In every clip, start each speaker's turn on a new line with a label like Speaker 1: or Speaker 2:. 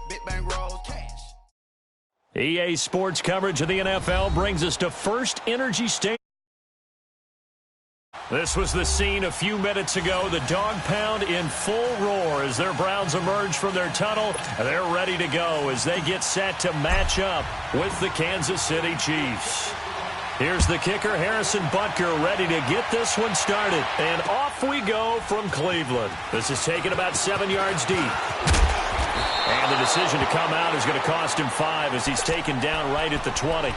Speaker 1: Big bang rolls, cash.
Speaker 2: EA Sports coverage of the NFL brings us to First Energy Stadium. This was the scene a few minutes ago. The dog pound in full roar as their Browns emerge from their tunnel. They're ready to go as they get set to match up with the Kansas City Chiefs. Here's the kicker, Harrison Butker, ready to get this one started. And off we go from Cleveland. This is taken about 7 yards deep. And the decision to come out is going to cost him 5 as he's taken down right at the 20.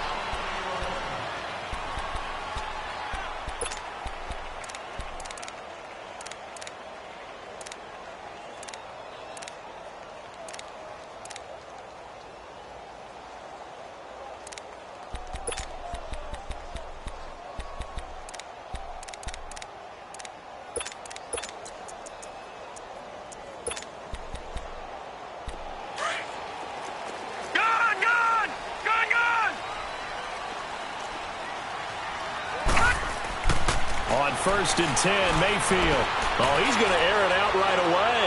Speaker 2: First and 10, Mayfield. Oh, he's going to air it out right away.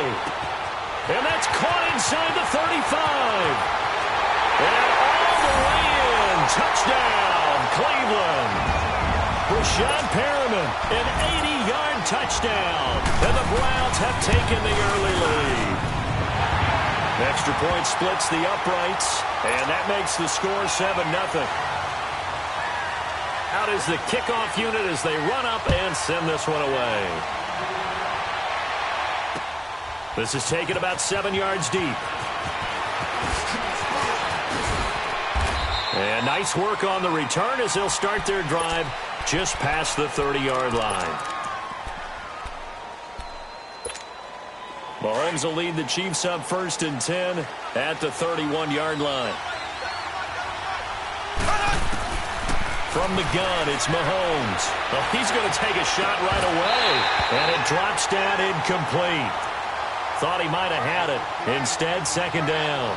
Speaker 2: And that's caught inside the 35. And all the way in. Touchdown, Cleveland. Rashad Perriman, an 80-yard touchdown. And the Browns have taken the early lead. Extra point splits the uprights. And that makes the score 7-0. Out is the kickoff unit as they run up and send this one away. This is taken about 7 yards deep. And nice work on the return as they'll start their drive just past the 30-yard line. Mahomes will lead the Chiefs up first and 10 at the 31-yard line. From the gun, it's Mahomes. Well, he's going to take a shot right away. And it drops down incomplete. Thought he might have had it. Instead, second down.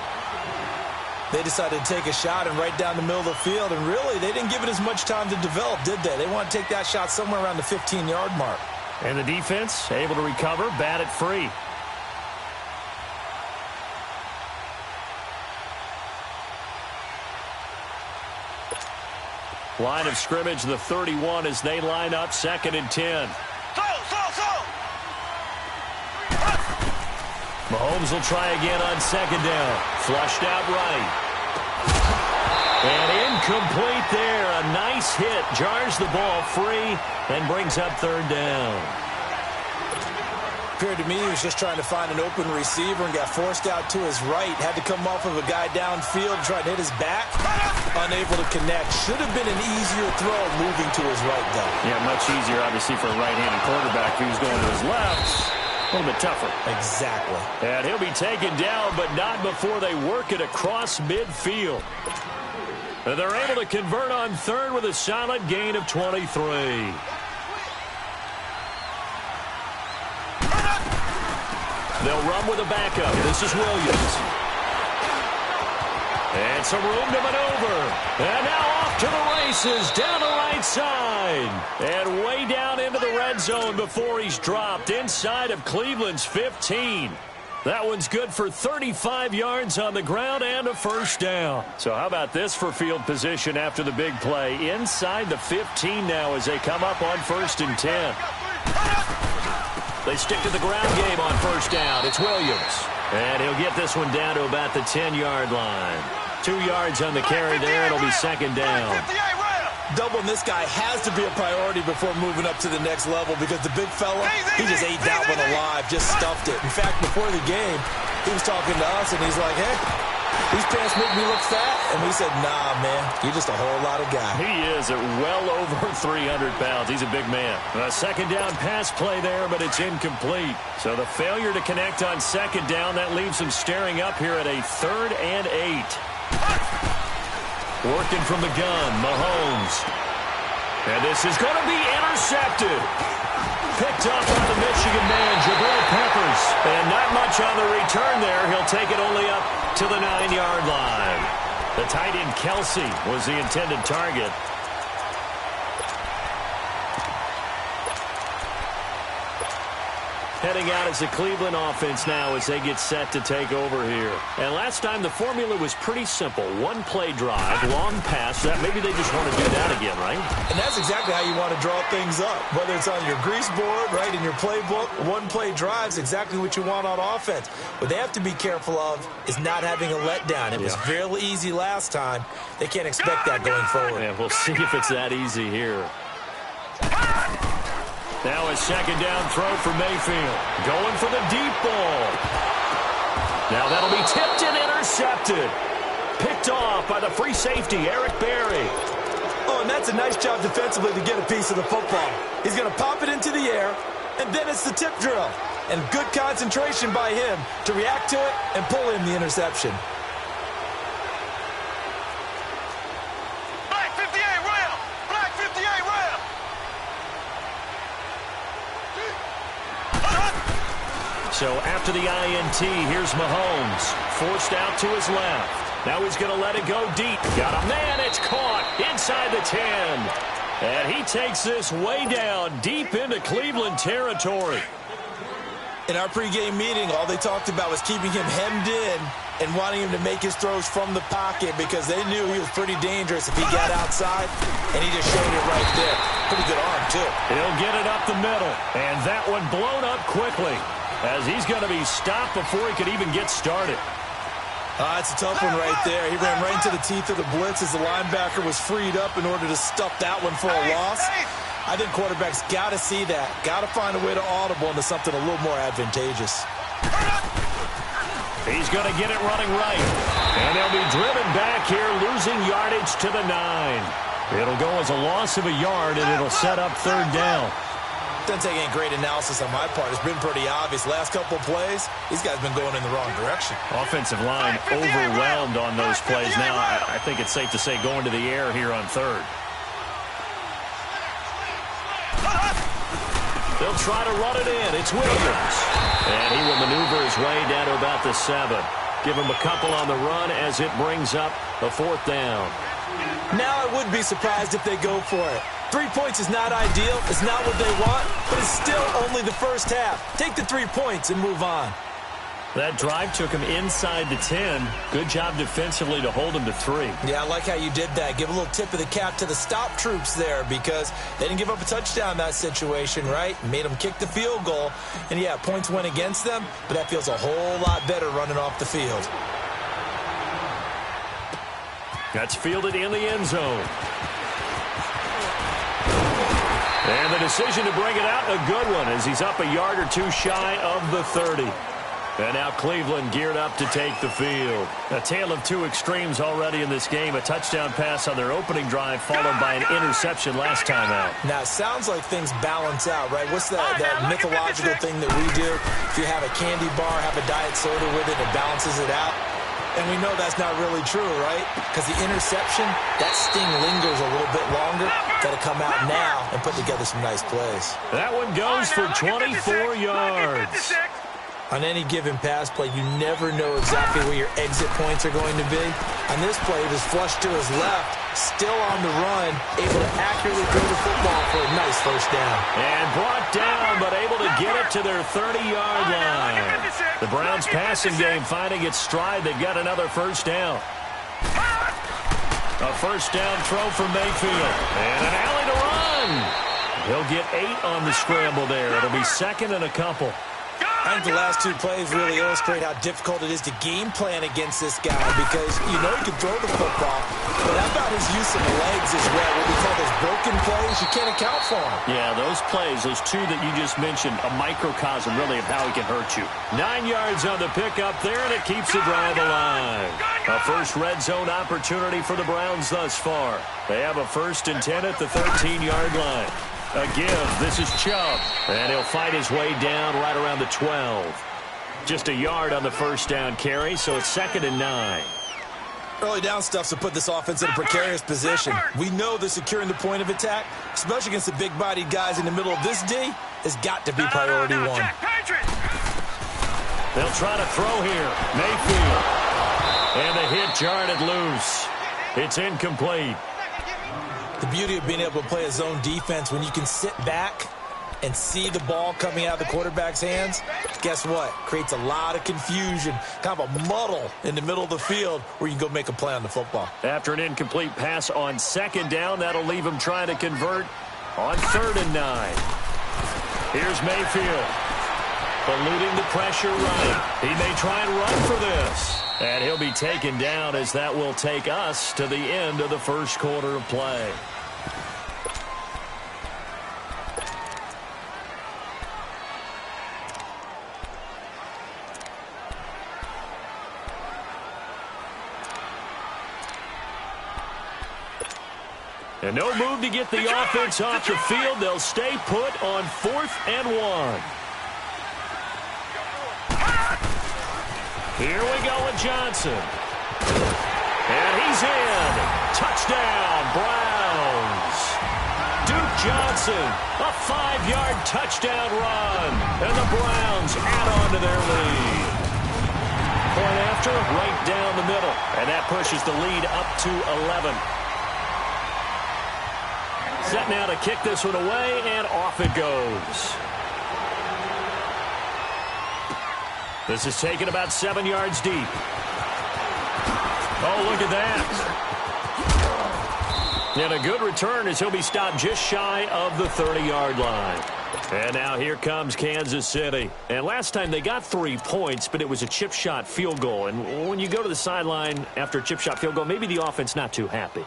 Speaker 3: They decided to take a shot and right down the middle of the field. And really, they didn't give it as much time to develop, did they? They want to take that shot somewhere around the 15-yard mark.
Speaker 2: And the defense able to recover, bat it free. Line of scrimmage, the 31, as they line up second and 10. Mahomes will try again on second down. Flushed out right. And incomplete there. A nice hit. Jars the ball free and brings up third down.
Speaker 3: Appeared to me he was just trying to find an open receiver and got forced out to his right. Had to come off of a guy downfield, try to hit his back. Unable to connect. Should have been an easier throw moving to his right, though.
Speaker 2: Yeah, much easier, obviously, for a right-handed quarterback who's going to his left. A little bit tougher.
Speaker 3: Exactly.
Speaker 2: And he'll be taken down, but not before they work it across midfield. And they're able to convert on third with a solid gain of 23. They'll run with a backup. This is Williams. And some room to maneuver. And now off to the races down the right side. And way down into the red zone before he's dropped inside of Cleveland's 15. That one's good for 35 yards on the ground and a first down. So how about this for field position after the big play? Inside the 15 now as they come up on first and 10. They stick to the ground game on first down. It's Williams. And he'll get this one down to about the 10-yard line. 2 yards on the carry there. It'll be second down.
Speaker 3: Doubling this guy has to be a priority before moving up to the next level because the big fella, he just ate that one alive, just stuffed it. In fact, before the game, he was talking to us, and he's like, hey, these pants make me look fat. And we said, nah, man, you're just a whole lot of guy.
Speaker 2: He is at well over 300 pounds. He's a big man. A second down pass play there, but it's incomplete. So the failure to connect on second down, that leaves him staring up here at a 3rd and 8. Working from the gun, Mahomes. And this is going to be intercepted. Picked up by the Michigan man, Jabril Peppers. And not much on the return there. He'll take it only up to the 9-yard line. The tight end, Kelsey, was the intended target. heading out as the Cleveland offense now as they get set to take over here. And last time the formula was pretty simple. One play drive, long pass. That maybe they just want to do that again, right?
Speaker 3: And that's exactly how you want to draw things up. Whether it's on your grease board, right, in your playbook, one play drive is exactly what you want on offense. What they have to be careful of is not having a letdown. It was real easy last time. They can't expect that going forward.
Speaker 2: Yeah, we'll see if it's that easy here. Now a second down throw for Mayfield. Going for the deep ball. Now that'll be tipped and intercepted. Picked off by the free safety, Eric Berry.
Speaker 3: Oh, and that's a nice job defensively to get a piece of the football. He's going to pop it into the air, and then it's the tip drill. And good concentration by him to react to it and pull in the interception.
Speaker 1: Black 58 Ram! Black 58 Ram!
Speaker 2: So after the INT, here's Mahomes. Forced out to his left. Now he's going to let it go deep. Got a man. It's caught inside the 10. And he takes this way down deep into Cleveland territory.
Speaker 3: In our pregame meeting, all they talked about was keeping him hemmed in and wanting him to make his throws from the pocket because they knew he was pretty dangerous if he got outside, and he just showed it right there. Pretty good arm, too.
Speaker 2: He'll get it up the middle, and that one blown up quickly as he's going to be stopped before he could even get started.
Speaker 3: That's a tough one right there. He ran right into the teeth of the blitz as the linebacker was freed up in order to stuff that one for a loss. I think quarterbacks got to see that. Got to find a way to audible into something a little more advantageous.
Speaker 2: He's going to get it running right. And they'll be driven back here, losing yardage to the 9. It'll go as a loss of a yard, and it'll set up third down.
Speaker 3: Doesn't take any great analysis on my part. It's been pretty obvious. Last couple of plays, these guys been going in the wrong direction.
Speaker 2: Offensive line overwhelmed on those plays. Now, I think it's safe to say going to the air here on third. They'll try to run it in. It's Williams. And he will maneuver his way down to about the 7. Give him a couple on the run as it brings up a fourth down.
Speaker 3: Now I would be surprised if they go for it. 3 points is not ideal. It's not what they want, but it's still only the first half. Take the 3 points and move on.
Speaker 2: That drive took him inside the 10. Good job defensively to hold him to 3.
Speaker 3: Yeah, I like how you did that. Give a little tip of the cap to the stop troops there because they didn't give up a touchdown in that situation, right? Made them kick the field goal. And, yeah, points went against them, but that feels a whole lot better running off the field.
Speaker 2: That's fielded in the end zone. And the decision to bring it out, a good one, as he's up a yard or two shy of the 30. And now Cleveland geared up to take the field. A tale of two extremes already in this game. A touchdown pass on their opening drive, followed by an interception last time out.
Speaker 3: Now, it sounds like things balance out, right? What's that mythological thing that we do? If you have a candy bar, have a diet soda with it, it balances it out. And we know that's not really true, right? Because the interception, that sting lingers a little bit longer. Got to come out now and put together some nice plays.
Speaker 2: That one goes for 24 yards.
Speaker 3: On any given pass play, you never know exactly where your exit points are going to be. On this play, it was flushed to his left, still on the run, able to accurately throw the football for a nice first down.
Speaker 2: And brought down, but able to get it to their 30-yard line. The Browns' passing game finding its stride. They've got another first down. A first down throw for Mayfield. And an alley to run. He'll get 8 on the scramble there. It'll be second and a couple.
Speaker 3: I think the last 2 plays really illustrate how difficult it is to game plan against this guy because you know he can throw the football, but how about his use of the legs as well? What we call those broken plays, you can't account for them.
Speaker 2: Yeah, those plays, those 2 that you just mentioned, a microcosm really of how he can hurt you. 9 yards on the pickup there, and it keeps the drive alive. A first red zone opportunity for the Browns thus far. They have a 1st and 10 at the 13-yard line. A give. This is Chubb. And he'll fight his way down right around the 12. Just a yard on the first down carry, so it's 2nd and 9.
Speaker 3: Early down stuff's to put this offense in a precarious position. We know that securing the point of attack, especially against the big-bodied guys in the middle of this D, has got to be priority 1.
Speaker 2: They'll try to throw here. Mayfield. And the hit jarred it loose. It's incomplete.
Speaker 3: The beauty of being able to play a zone defense when you can sit back and see the ball coming out of the quarterback's hands, guess what? Creates a lot of confusion, kind of a muddle in the middle of the field where you can go make a play on the football.
Speaker 2: After an incomplete pass on second down, that'll leave him trying to convert on 3rd and 9. Here's Mayfield. Eluding the pressure right. He may try and run for this. And he'll be taken down as that will take us to the end of the first quarter of play. And no move to get the offense off the field. They'll stay put on 4th and 1. Here we go with Johnson. And he's in. Touchdown, Browns. Duke Johnson, a 5-yard touchdown run. And the Browns add on to their lead. Point after, right down the middle. And that pushes the lead up to 11. Set now to kick this one away, and off it goes. This is taken about 7 yards deep. Oh, look at that. And a good return as he'll be stopped just shy of the 30-yard line. And now here comes Kansas City. And last time they got 3 points, but it was a chip shot field goal. And when you go to the sideline after a chip shot field goal, maybe the offense not too happy.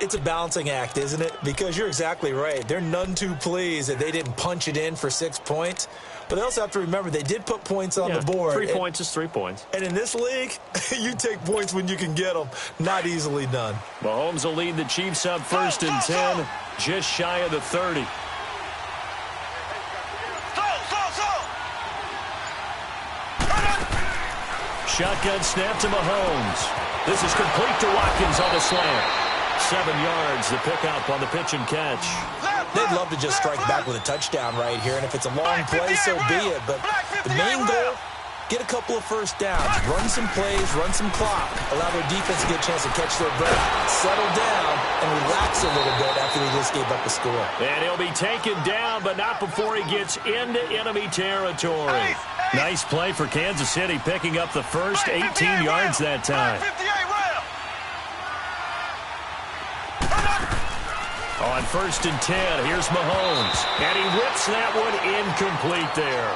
Speaker 3: It's a balancing act, isn't it? Because you're exactly right. They're none too pleased that they didn't punch it in for 6 points. But they also have to remember they did put points on the board.
Speaker 2: 3 points is 3 points.
Speaker 3: And in this league, you take points when you can get them. Not easily done.
Speaker 2: Mahomes will lead the Chiefs up 1st and 10, just shy of the 30. Shotgun snap to Mahomes. This is complete to Watkins on the slant. 7 yards, the pickup on the pitch and catch.
Speaker 3: They'd love to just strike back with a touchdown right here, and if it's a long play, so be it. But the main goal, get a couple of first downs, run some plays, run some clock, allow their defense to get a chance to catch their breath, settle down, and relax a little bit after they just gave up a score.
Speaker 2: And he'll be taken down, but not before he gets into enemy territory. Nice play for Kansas City, picking up the first 18 yards that time. On 1st and 10, here's Mahomes. And he whips that one incomplete there.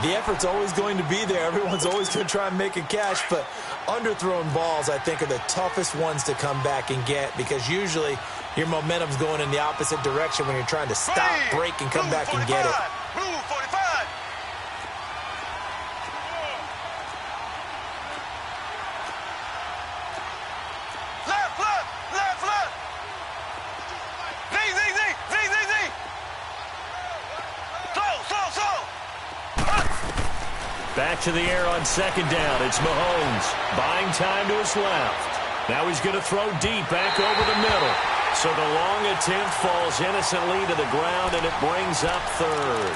Speaker 3: The effort's always going to be there. Everyone's always going to try and make a catch, but underthrown balls, I think, are the toughest ones to come back and get because usually your momentum's going in the opposite direction when you're trying to stop, break, and come back and get it.
Speaker 2: Back to the air on 2nd down. It's Mahomes buying time to his left. Now he's going to throw deep back over the middle. So the long attempt falls innocently to the ground, and it brings up 3rd.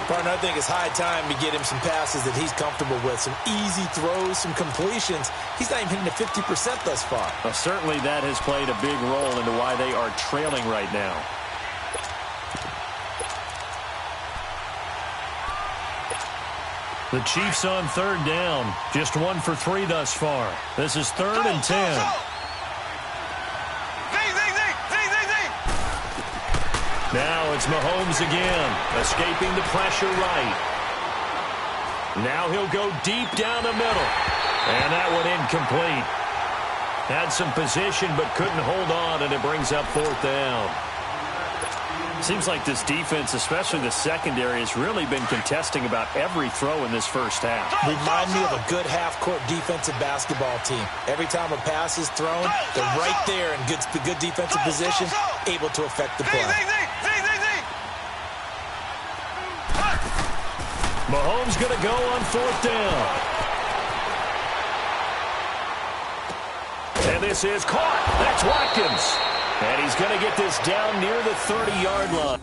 Speaker 3: Partner, I think it's high time to get him some passes that he's comfortable with. Some easy throws, some completions. He's not even hitting the 50% thus far.
Speaker 2: Well, certainly that has played a big role into why they are trailing right now. The Chiefs on 3rd down. Just 1 for 3 thus far. This is 3rd and 10. Now it's Mahomes again, escaping the pressure right. Now he'll go deep down the middle. And that one incomplete. Had some position but couldn't hold on, and it brings up 4th down. Seems like this defense, especially the secondary, has really been contesting about every throw in this first half.
Speaker 3: Remind me of a good half-court defensive basketball team. Every time a pass is thrown, they're right there in good defensive position, able to affect the play.
Speaker 2: Mahomes going to go on 4th down. And this is caught. That's Watkins. And he's going to get this down near the 30-yard line.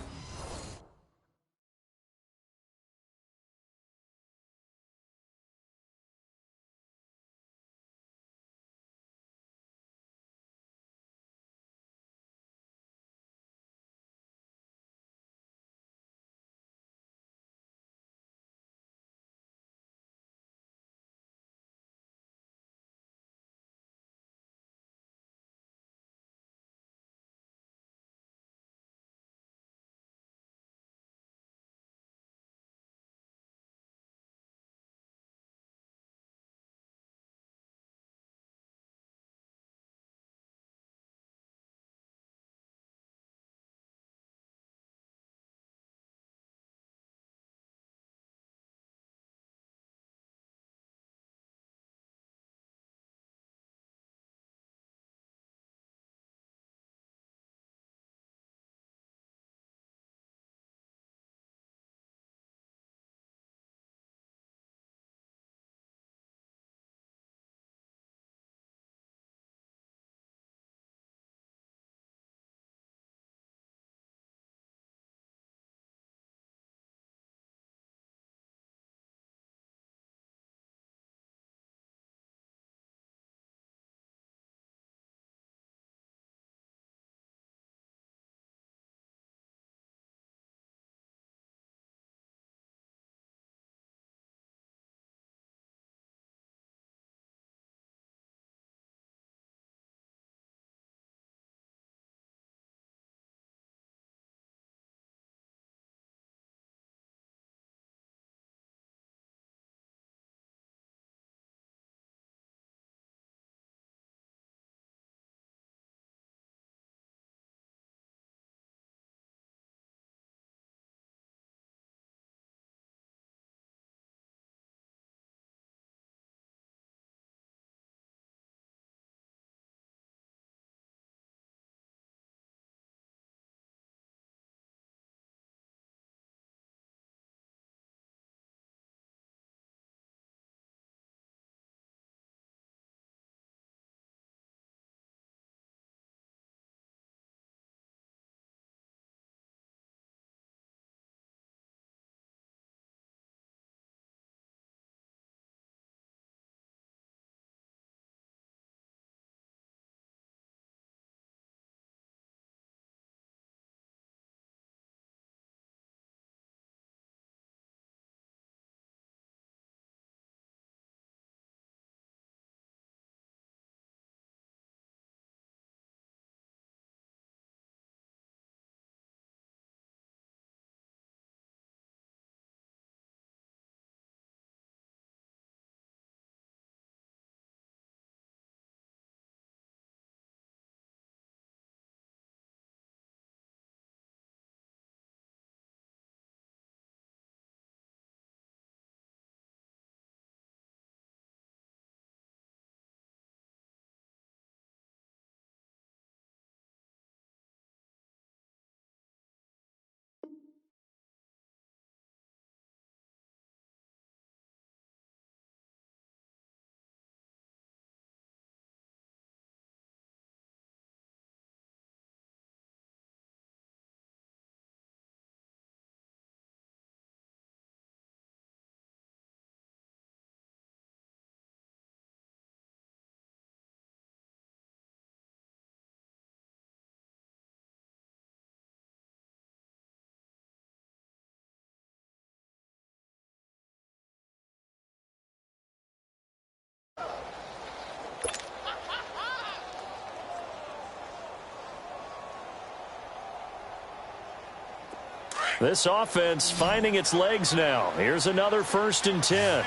Speaker 2: This offense finding its legs now. Here's another 1st and 10.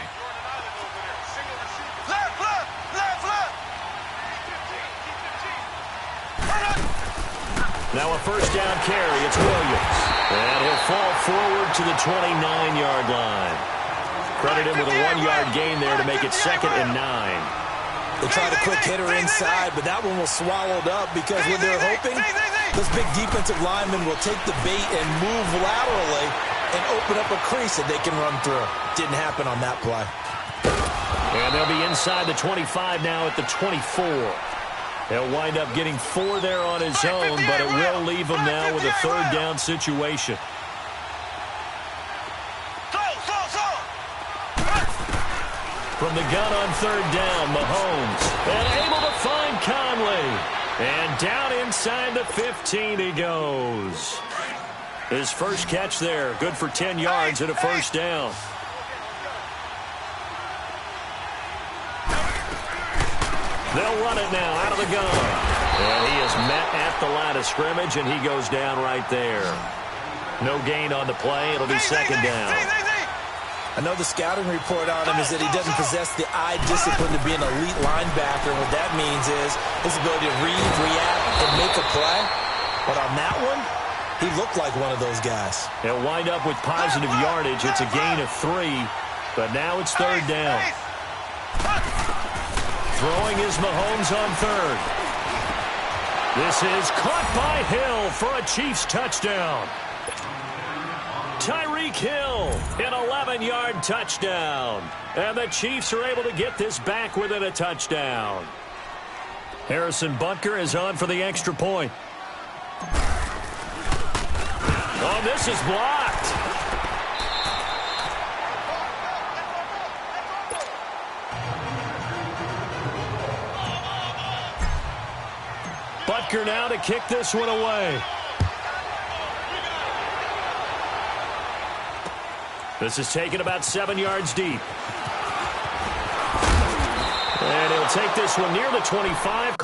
Speaker 2: Now a 1st down carry. It's Williams. And he'll fall forward to the 29-yard line. Credit him with a 1-yard gain there to make it 2nd and 9.
Speaker 3: They tried a quick hitter inside, but that one was swallowed up because when they're hoping, those big defensive linemen will take the bait and move laterally and open up a crease that they can run through. Didn't happen on that play.
Speaker 2: And they'll be inside the 25 now at the 24. He'll wind up getting 4 there on his own, but it will leave him now with a 3rd down situation. From the gun on 3rd down, Mahomes. And able to find Conley. And down inside the 15 he goes. His first catch there, good for 10 yards and a 1st down. They'll run it now out of the gun. And he is met at the line of scrimmage, and he goes down right there. No gain on the play. It'll be 2nd down.
Speaker 3: I know the scouting report on him is that he doesn't possess the eye discipline to be an elite linebacker. What that means is his ability to read, react, and make a play. But on that one, he looked like one of those guys.
Speaker 2: He'll wind up with positive yardage. It's a gain of 3, but now it's 3rd down. Throwing is Mahomes on 3rd. This is caught by Hill for a Chiefs touchdown. Tyreek Hill, an 11-yard touchdown. And the Chiefs are able to get this back within a touchdown. Harrison Butker is on for the extra point. Oh, this is blocked. Butker now to kick this one away. This is taken about 7 yards deep. And he'll take this one near the 25.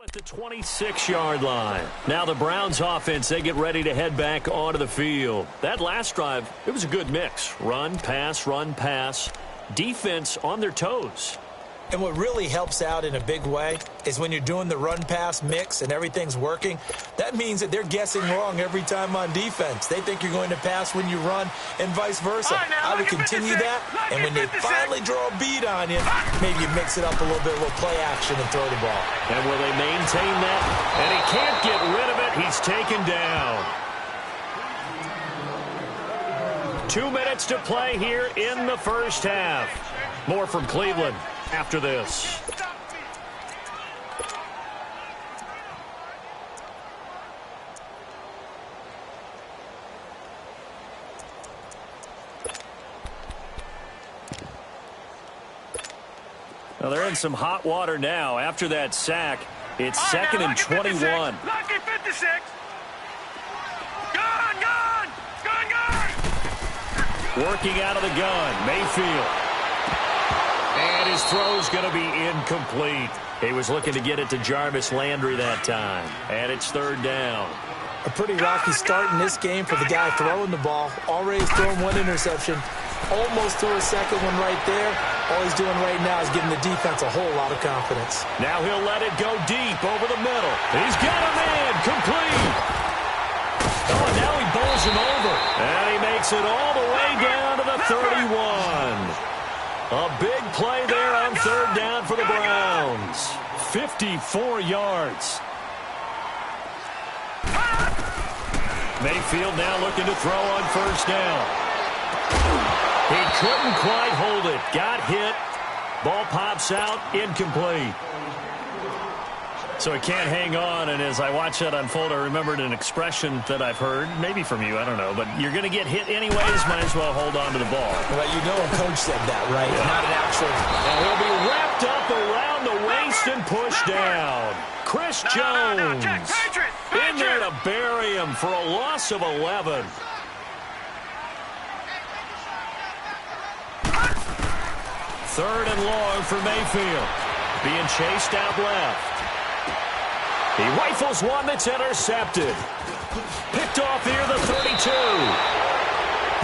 Speaker 2: At the 26-yard line. Now the Browns offense, they get ready to head back onto the field. That last drive, it was a good mix. Run, pass, defense on their toes.
Speaker 3: And what really helps out in a big way is when you're doing the run-pass mix and everything's working, that means that they're guessing wrong every time on defense. They think you're going to pass when you run and vice versa. I would continue that, and when they finally draw a beat on you, maybe you mix it up a little bit, a little play action and throw the ball.
Speaker 2: And will they maintain that? And he can't get rid of it. He's taken down. 2 minutes to play here in the first half. More from Cleveland after this. Well, they're in some hot water now. After that sack, it's second and 21.
Speaker 1: Lucky 56. Gone.
Speaker 2: Working out of the gun, Mayfield. And his throw's going to be incomplete. He was looking to get it to Jarvis Landry that time. And it's third down.
Speaker 3: A pretty rocky start in this game for the guy throwing the ball. Already thrown one interception. Almost threw a second one right there. All he's doing right now is giving the defense a whole lot of confidence.
Speaker 2: Now he'll let it go deep over the middle. He's got a man. Complete. Oh, and now he bowls him over. And he makes it all the way down to the 31. A big play there on third down for the Browns. 54 yards. Mayfield now looking to throw on first down. He couldn't quite hold it. Got hit. Ball pops out. Incomplete. So he can't hang on, and as I watch that unfold, I remembered an expression that I've heard, maybe from you, I don't know, but you're going to get hit anyways, might as well hold on to the ball.
Speaker 3: Well, you know a coach said that, right?
Speaker 2: Yeah.
Speaker 3: Not an actual...
Speaker 2: And he'll be wrapped up around the waist and pushed down. Chris Jones in there to bury him for a loss of 11. Third and long for Mayfield. Being chased out left. He rifles one that's intercepted. Picked off here, the 32.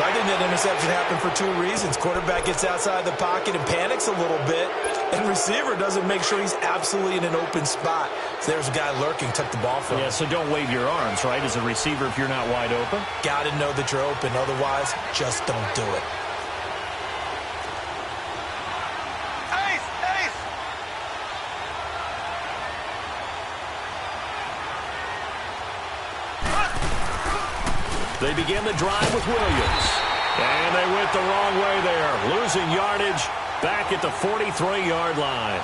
Speaker 3: I think that interception happened for two reasons. Quarterback gets outside the pocket and panics a little bit, and receiver doesn't make sure he's absolutely in an open spot. So there's a guy lurking, took the ball from him.
Speaker 2: Yeah, so don't wave your arms, right, as a receiver if you're not wide open?
Speaker 3: Got to know that you're open. Otherwise, just don't do it.
Speaker 2: They begin the drive with Williams. And they went the wrong way there. Losing yardage back at the 43-yard line.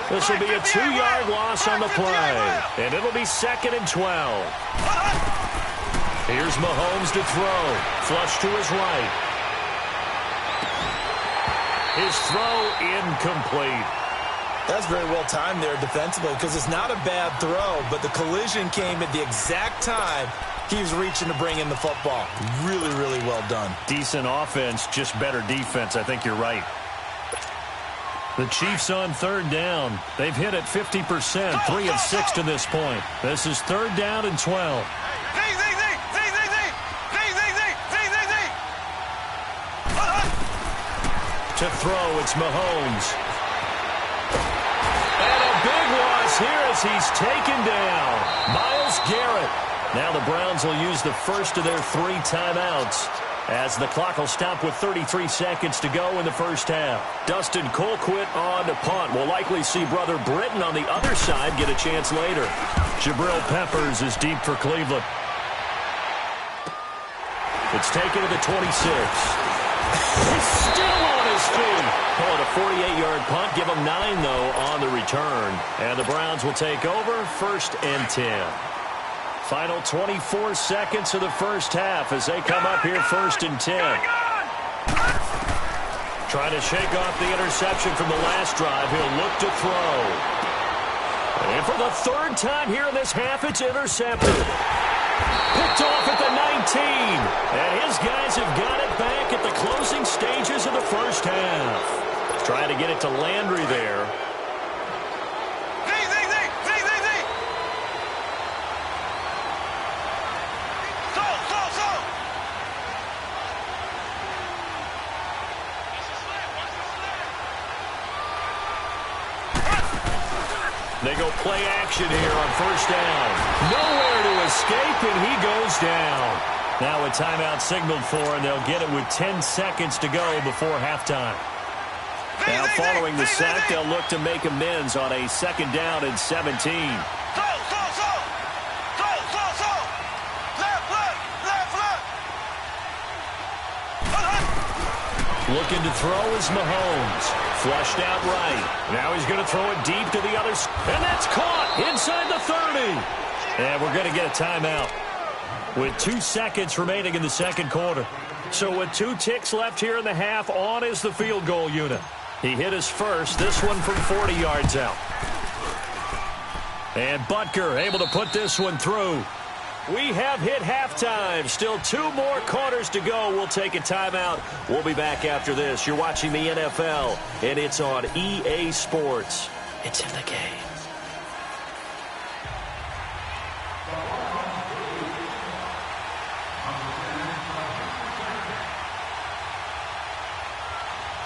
Speaker 2: This will be a 2-yard loss on the play. And it'll be second and 12. Here's Mahomes to throw. Flush to his right. His throw incomplete.
Speaker 3: That's very well timed there defensively because it's not a bad throw, but the collision came at the exact time he was reaching to bring in the football. Really, really well done.
Speaker 2: Decent offense, just better defense. I think you're right. The Chiefs on third down. They've hit it 50%, 3 of 6 to this point. This is third down and 12. To throw, it's Mahomes. And a big loss here as he's taken down. Myles Garrett. Now the Browns will use the first of their 3 timeouts as the clock will stop with 33 seconds to go in the first half. Dustin Colquitt on to punt. We'll likely see Brother Britton on the other side get a chance later. Jabril Peppers is deep for Cleveland. It's taken to the 26. He's still on his feet. Call it a 48-yard punt. Give him 9, though, on the return. And the Browns will take over first and 10. Final 24 seconds of the first half as they come up here first and 10. Trying to shake off the interception from the last drive. He'll look to throw. And for the third time here in this half, it's intercepted. Picked off at the 19. And his guys have got it back at the closing stages of the first half. Trying to get it to Landry there. They go play action here on first down. Nowhere to escape, and he goes down. Now a timeout signaled for, and they'll get it with 10 seconds to go before halftime. Now following the sack, they'll look to make amends on a second down and 17. Looking to throw is Mahomes. Flushed out right. Now he's going to throw it deep to the other side. And that's caught inside the 30. And we're going to get a timeout with 2 seconds remaining in the second quarter. So with 2 ticks left here in the half, on is the field goal unit. He hit his first, this one from 40 yards out. And Butker able to put this one through. We have hit halftime. Still 2 more quarters to go. We'll take a timeout. We'll be back after this. You're watching the NFL, and it's on EA Sports. It's in the game.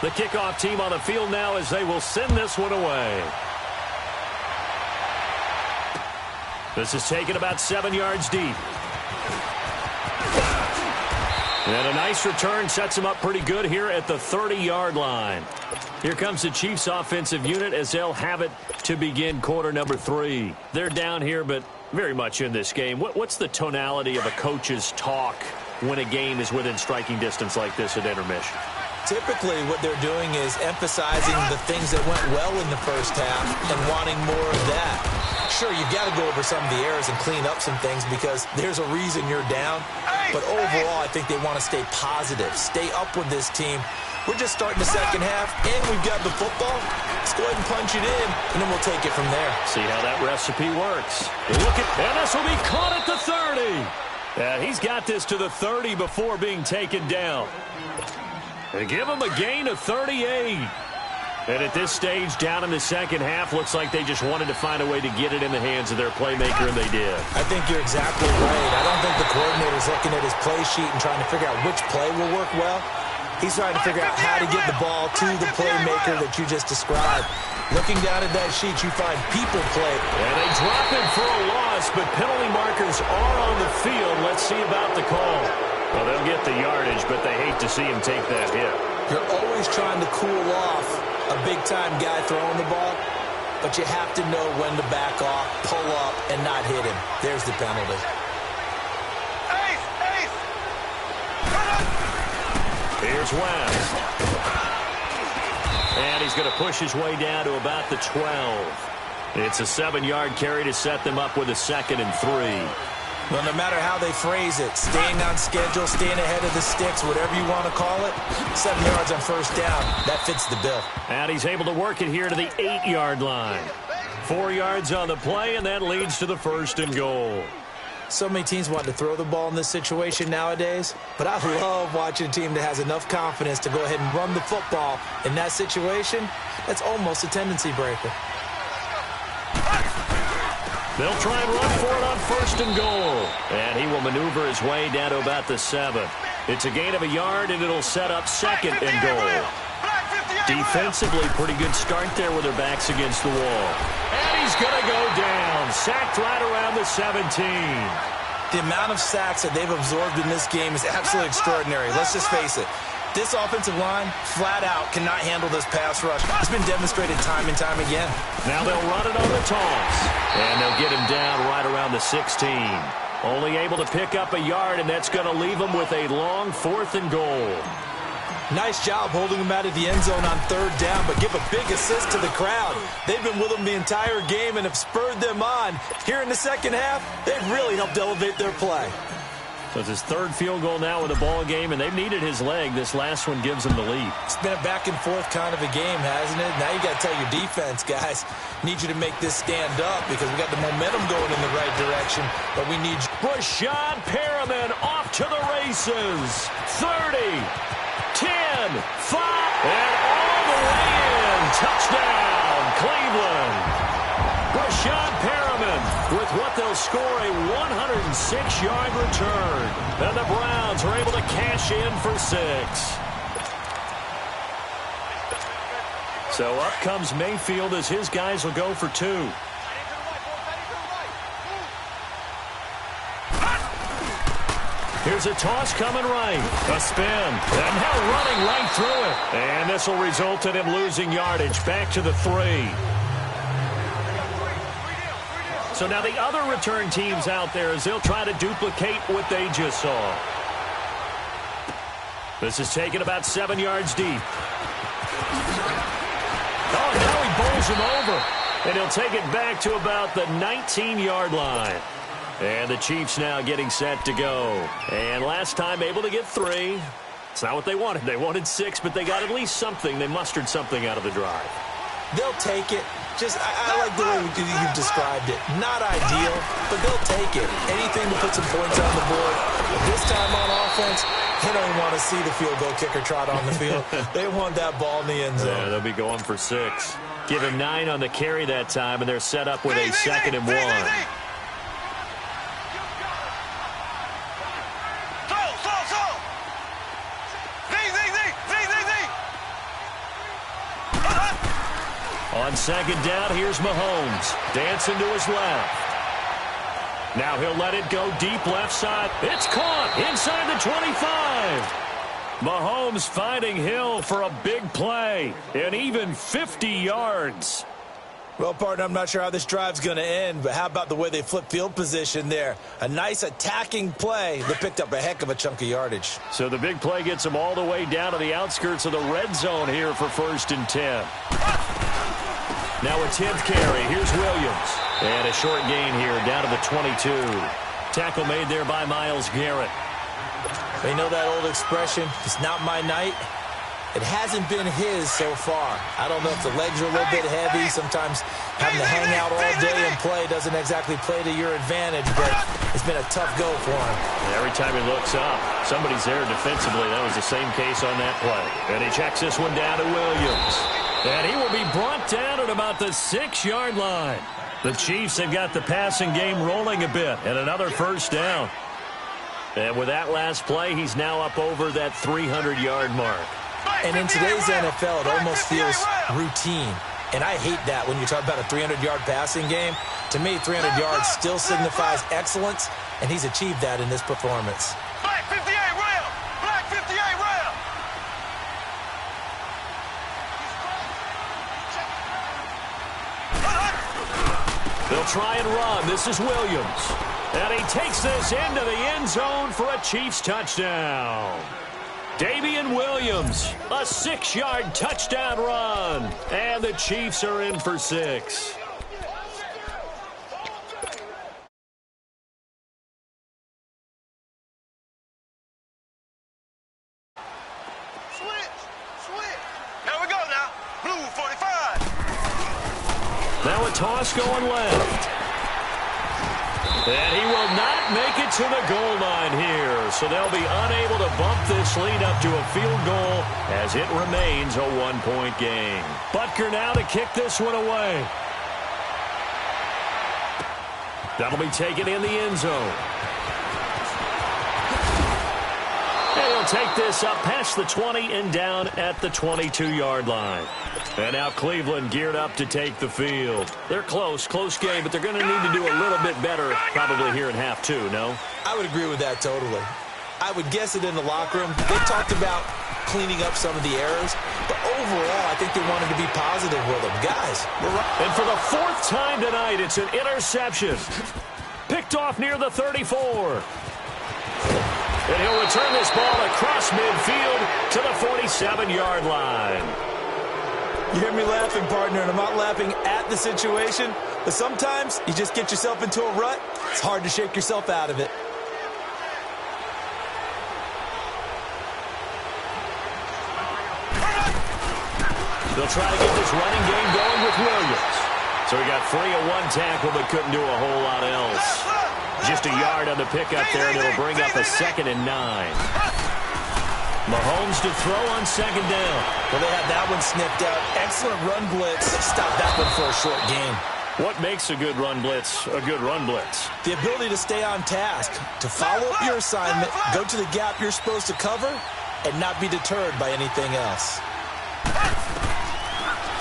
Speaker 2: The kickoff team on the field now as they will send this one away. This is taken about 7 yards deep. And a nice return sets them up pretty good here at the 30-yard line. Here comes the Chiefs offensive unit as they'll have it to begin quarter number 3. They're down here, but very much in this game. What's the tonality of a coach's talk when a game is within striking distance like this at intermission?
Speaker 3: Typically, what they're doing is emphasizing the things that went well in the first half and wanting more of that. Sure, you've got to go over some of the errors and clean up some things because there's a reason you're down. But overall, I think they want to stay positive, stay up with this team. We're just starting the second half, and we've got the football. Let's go ahead and punch it in, and then we'll take it from there.
Speaker 2: See how that recipe works. And this will be caught at the 30. He's got this to the 30 before being taken down. They give him a gain of 38. And at this stage, down in the second half, looks like they just wanted to find a way to get it in the hands of their playmaker, and they did.
Speaker 3: I think you're exactly right. I don't think the coordinator's looking at his play sheet and trying to figure out which play will work well. He's trying to figure out how to get the ball to the playmaker that you just described. Looking down at that sheet, you find people play.
Speaker 2: And they drop him for a loss, but penalty markers are on the field. Let's see about the call. Well, they'll get the yardage, but they hate to see him take that hit.
Speaker 3: You're always trying to cool off a big-time guy throwing the ball, but you have to know when to back off, pull up, and not hit him. There's the penalty.
Speaker 2: Here's West. And he's going to push his way down to about the 12. It's a 7-yard carry to set them up with a 2nd and 3.
Speaker 3: Well, no matter how they phrase it, staying on schedule, staying ahead of the sticks, whatever you want to call it, 7 yards on first down, that fits the bill.
Speaker 2: And he's able to work it here to the 8-yard line. 4 yards on the play, and that leads to the 1st and goal.
Speaker 3: So many teams want to throw the ball in this situation nowadays, but I love watching a team that has enough confidence to go ahead and run the football. In that situation, that's almost a tendency breaker.
Speaker 2: They'll try and run for it on 1st and goal. And he will maneuver his way down to about the 7. It's a gain of a yard, and it'll set up 2nd and goal. Defensively, pretty good start there with their backs against the wall. And he's going to go down. Sacked right around the 17.
Speaker 3: The amount of sacks that they've absorbed in this game is absolutely extraordinary. Let's just face it. This offensive line, flat out, cannot handle this pass rush. It's been demonstrated time and time again.
Speaker 2: Now they'll run it on the toss. And they'll get him down right around the 16. Only able to pick up a yard, and that's going to leave him with a long 4th and goal.
Speaker 3: Nice job holding him out of the end zone on 3rd down, but give a big assist to the crowd. They've been with him the entire game and have spurred them on. Here in the second half, they've really helped elevate their play.
Speaker 2: So it's his 3rd field goal now with the ball game, and they've needed his leg. This last one gives him the lead.
Speaker 3: It's been a back-and-forth kind of a game, hasn't it? Now you got to tell your defense, guys, need you to make this stand up because we got the momentum going in the right direction, but we need
Speaker 2: Rashad Perriman off to the races. 30, 10, 5, and all the way in. Touchdown, Cleveland. Rashad Perriman with what they'll score a 106-yard return. And the Browns are able to cash in for 6. So up comes Mayfield as his guys will go for 2. Here's a toss coming right. A spin. And now running right through it. And this will result in him losing yardage. Back to the 3. So now the other return teams out there as they'll try to duplicate what they just saw. This is taken about 7 yards deep. Oh, now he bowls him over. And he'll take it back to about the 19-yard line. And the Chiefs now getting set to go. And last time able to get 3. It's not what they wanted. They wanted 6, but they got at least something. They mustered something out of the drive.
Speaker 3: They'll take it. Just, I like the way you've described it. Not ideal, but they'll take it. Anything to put some points on the board. But this time on offense, they don't want to see the field goal kicker trot on the field. They want that ball in the end zone.
Speaker 2: Yeah, they'll be going for 6. Give him 9 on the carry that time, and they're set up with a 2nd and 1. On 2nd down, here's Mahomes. Dancing to his left. Now he'll let it go deep left side. It's caught inside the 25. Mahomes finding Hill for a big play. And even 50 yards.
Speaker 3: Well, partner, I'm not sure how this drive's going to end, but how about the way they flip field position there? A nice attacking play that picked up a heck of a chunk of yardage.
Speaker 2: So the big play gets them all the way down to the outskirts of the red zone here for 1st and 10. Now a 10th carry. Here's Williams. And a short gain here down to the 22. Tackle made there by Myles Garrett.
Speaker 3: They know that old expression, it's not my night. It hasn't been his so far. I don't know if the legs are a little bit heavy. Sometimes having to hang out all day and play doesn't exactly play to your advantage, but it's been a tough go for him.
Speaker 2: Every time he looks up, somebody's there defensively. That was the same case on that play. And he checks this one down to Williams. And he will be brought down at about the 6-yard line. The Chiefs have got the passing game rolling a bit, and another 1st down. And with that last play, he's now up over that 300-yard mark.
Speaker 3: And in today's NFL, it almost feels routine. And I hate that when you talk about a 300-yard passing game. To me, 300 yards still signifies excellence, and he's achieved that in this performance.
Speaker 1: Black 58 rail! Black 58 rail!
Speaker 2: They'll try and run. This is Williams. And he takes this into the end zone for a Chiefs touchdown. Damian Williams, a 6-yard touchdown run. And the Chiefs are in for 6.
Speaker 1: Here we go now. Blue 45.
Speaker 2: Now a toss going left. And he will not make it to the goal line here. So they'll be unable to bump this lead up to a field goal as it remains a 1-point game. Butker now to kick this one away. That'll be taken in the end zone. And he'll take this up past the 20 and down at the 22-yard line. And now Cleveland geared up to take the field. They're close game, but they're going to need to do a little bit better probably here in half 2, no?
Speaker 3: I would agree with that totally. I would guess it in the locker room. They talked about cleaning up some of the errors, but overall, I think they wanted to be positive with them. Guys, we're right.
Speaker 2: And for the 4th time tonight, it's an interception. Picked off near the 34. And he'll return this ball across midfield to the 47-yard line.
Speaker 3: You hear me laughing, partner, and I'm not laughing at the situation, but sometimes you just get yourself into a rut. It's hard to shake yourself out of it.
Speaker 2: They'll try to get this running game going with Williams. So he got free of 1 tackle but couldn't do a whole lot else. Just a yard on the pickup there, and it'll bring up a 2nd and 9. Mahomes to throw on 2nd down.
Speaker 3: Well, they had that one sniffed out. Excellent run blitz. Stop that one for a short game.
Speaker 2: What makes a good run blitz a good run blitz?
Speaker 3: The ability to stay on task, to follow up your assignment, go to the gap you're supposed to cover, and not be deterred by anything else.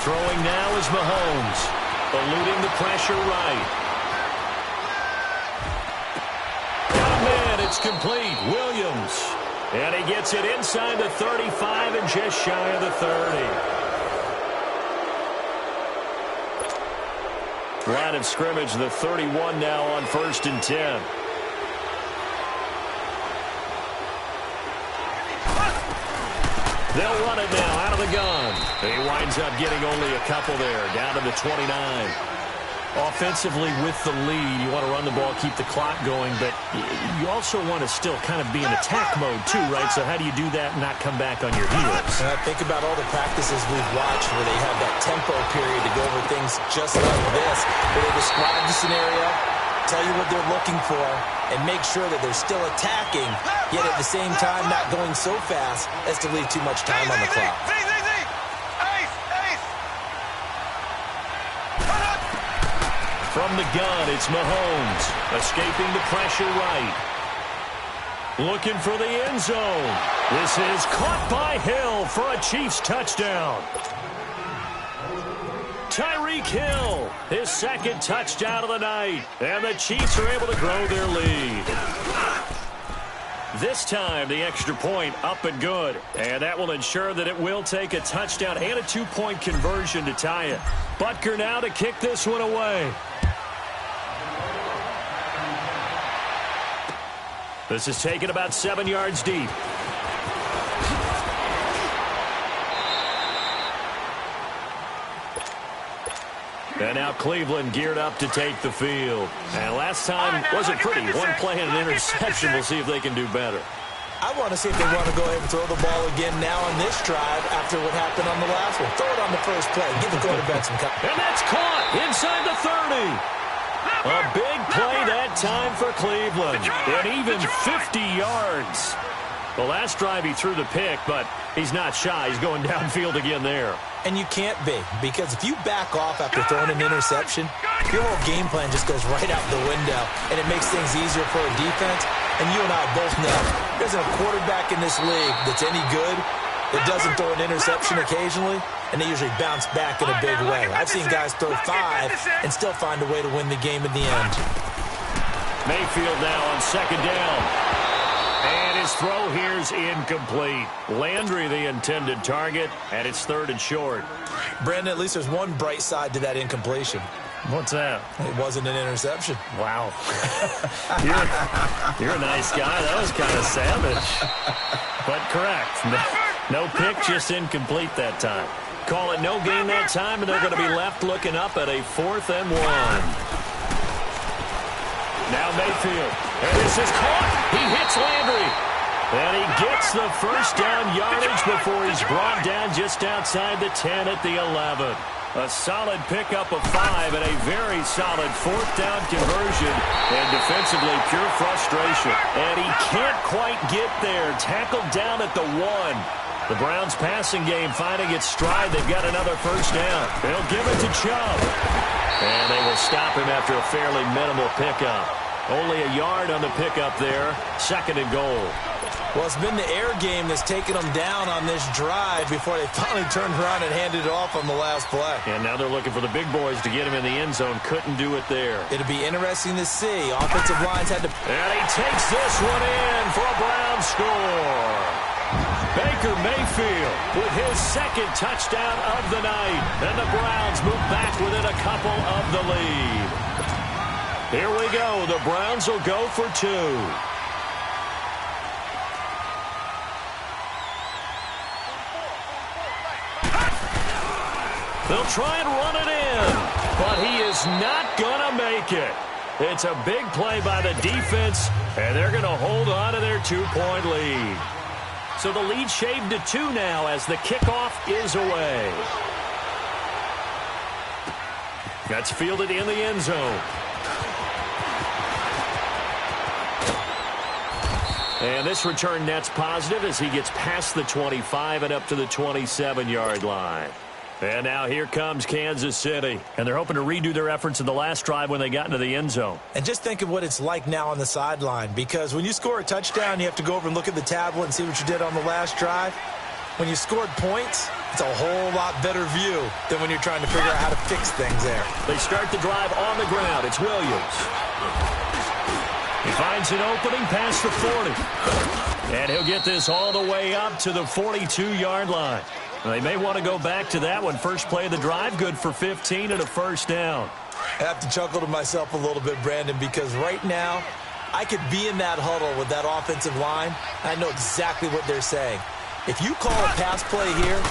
Speaker 2: Throwing now is Mahomes, eluding the pressure right. It's complete. Williams. And he gets it inside the 35 and just shy of the 30. Line of scrimmage, the 31 now on 1st and 10. They'll run it now out of the gun. He winds up getting only a couple there, down to the 29. Offensively with the lead, you want to run the ball, keep the clock going, but you also want to still kind of be in attack mode too, right? So how do you do that and not come back on your heels?
Speaker 3: Think about all the practices we've watched where they have that tempo period to go over things just like this, where they describe the scenario, tell you what they're looking for, and make sure that they're still attacking, yet at the same time not going so fast as to leave too much time on the clock.
Speaker 2: From the gun, it's Mahomes, escaping the pressure right. Looking for the end zone. This is caught by Hill for a Chiefs touchdown. Tyreek Hill, his second touchdown of the night. And the Chiefs are able to grow their lead. This time, the extra point up and good. And that will ensure that it will take a touchdown and a 2-point conversion to tie it. Butker now to kick this one away. This is taken about 7 yards deep. And now Cleveland geared up to take the field. And last time wasn't pretty. One play and an interception. We'll see if they can do better.
Speaker 3: I want to see if they want to go ahead and throw the ball again now on this drive after what happened on the last one. Throw it on the first play. Give the quarterback some time.
Speaker 2: And that's caught inside the 30. A big play that time for Cleveland. And even 50 yards. The last drive he threw the pick, but he's not shy. He's going downfield again there.
Speaker 3: And you can't be, because if you back off after throwing an interception, your whole game plan just goes right out the window, and it makes things easier for a defense. And you and I both know there isn't a quarterback in this league that's any good that doesn't throw an interception occasionally, and they usually bounce back in a big way. I've seen guys throw 5 and still find a way to win the game in the end.
Speaker 2: Mayfield now on second down. And his throw here's incomplete. Landry the intended target, and it's 3rd and short.
Speaker 3: Brandon, at least there's one bright side to that incompletion.
Speaker 2: What's that?
Speaker 3: It wasn't an interception.
Speaker 2: Wow. you're a nice guy. That was kind of savage. But correct. No pick, just incomplete that time. Call it no gain that time, and they're going to be left looking up at a 4th and 1. Now Mayfield. And this is caught. He hits Landry. And he gets the first down yardage before he's brought down just outside the 10 at the 11. A solid pickup of 5 and a very solid 4th down conversion. And defensively, pure frustration. And he can't quite get there. Tackled down at the 1. The Browns' passing game finding its stride. They've got another first down. They'll give it to Chubb. And they will stop him after a fairly minimal pickup. Only a yard on the pickup there. 2nd and goal.
Speaker 3: Well, it's been the air game that's taken them down on this drive before they finally turned around and handed it off on the last play.
Speaker 2: And now they're looking for the big boys to get him in the end zone. Couldn't do it there.
Speaker 3: It'll be interesting to see. Offensive lines had to...
Speaker 2: And he takes this one in for a Brown score. Baker Mayfield with his 2nd touchdown of the night. And the Browns move back within a couple of the lead. Here we go. The Browns will go for 2. They'll try and run it in, but he is not going to make it. It's a big play by the defense, and they're going to hold on to their 2-point lead. So the lead shaved to 2 now as the kickoff is away. That's fielded in the end zone. And this return net's positive as he gets past the 25 and up to the 27-yard line. And now here comes Kansas City. And they're hoping to redo their efforts in the last drive when they got into the end zone.
Speaker 3: And just think of what it's like now on the sideline. Because when you score a touchdown, you have to go over and look at the tablet and see what you did on the last drive. When you scored points, it's a whole lot better view than when you're trying to figure out how to fix things there.
Speaker 2: They start the drive on the ground. It's Williams. He finds an opening past the 40. And he'll get this all the way up to the 42-yard line. They may want to go back to that one. First play of the drive, good for 15 and a first down.
Speaker 3: I have to chuckle to myself a little bit, Brandon, because right now I could be in that huddle with that offensive line. I know exactly what they're saying. If you call a pass play here,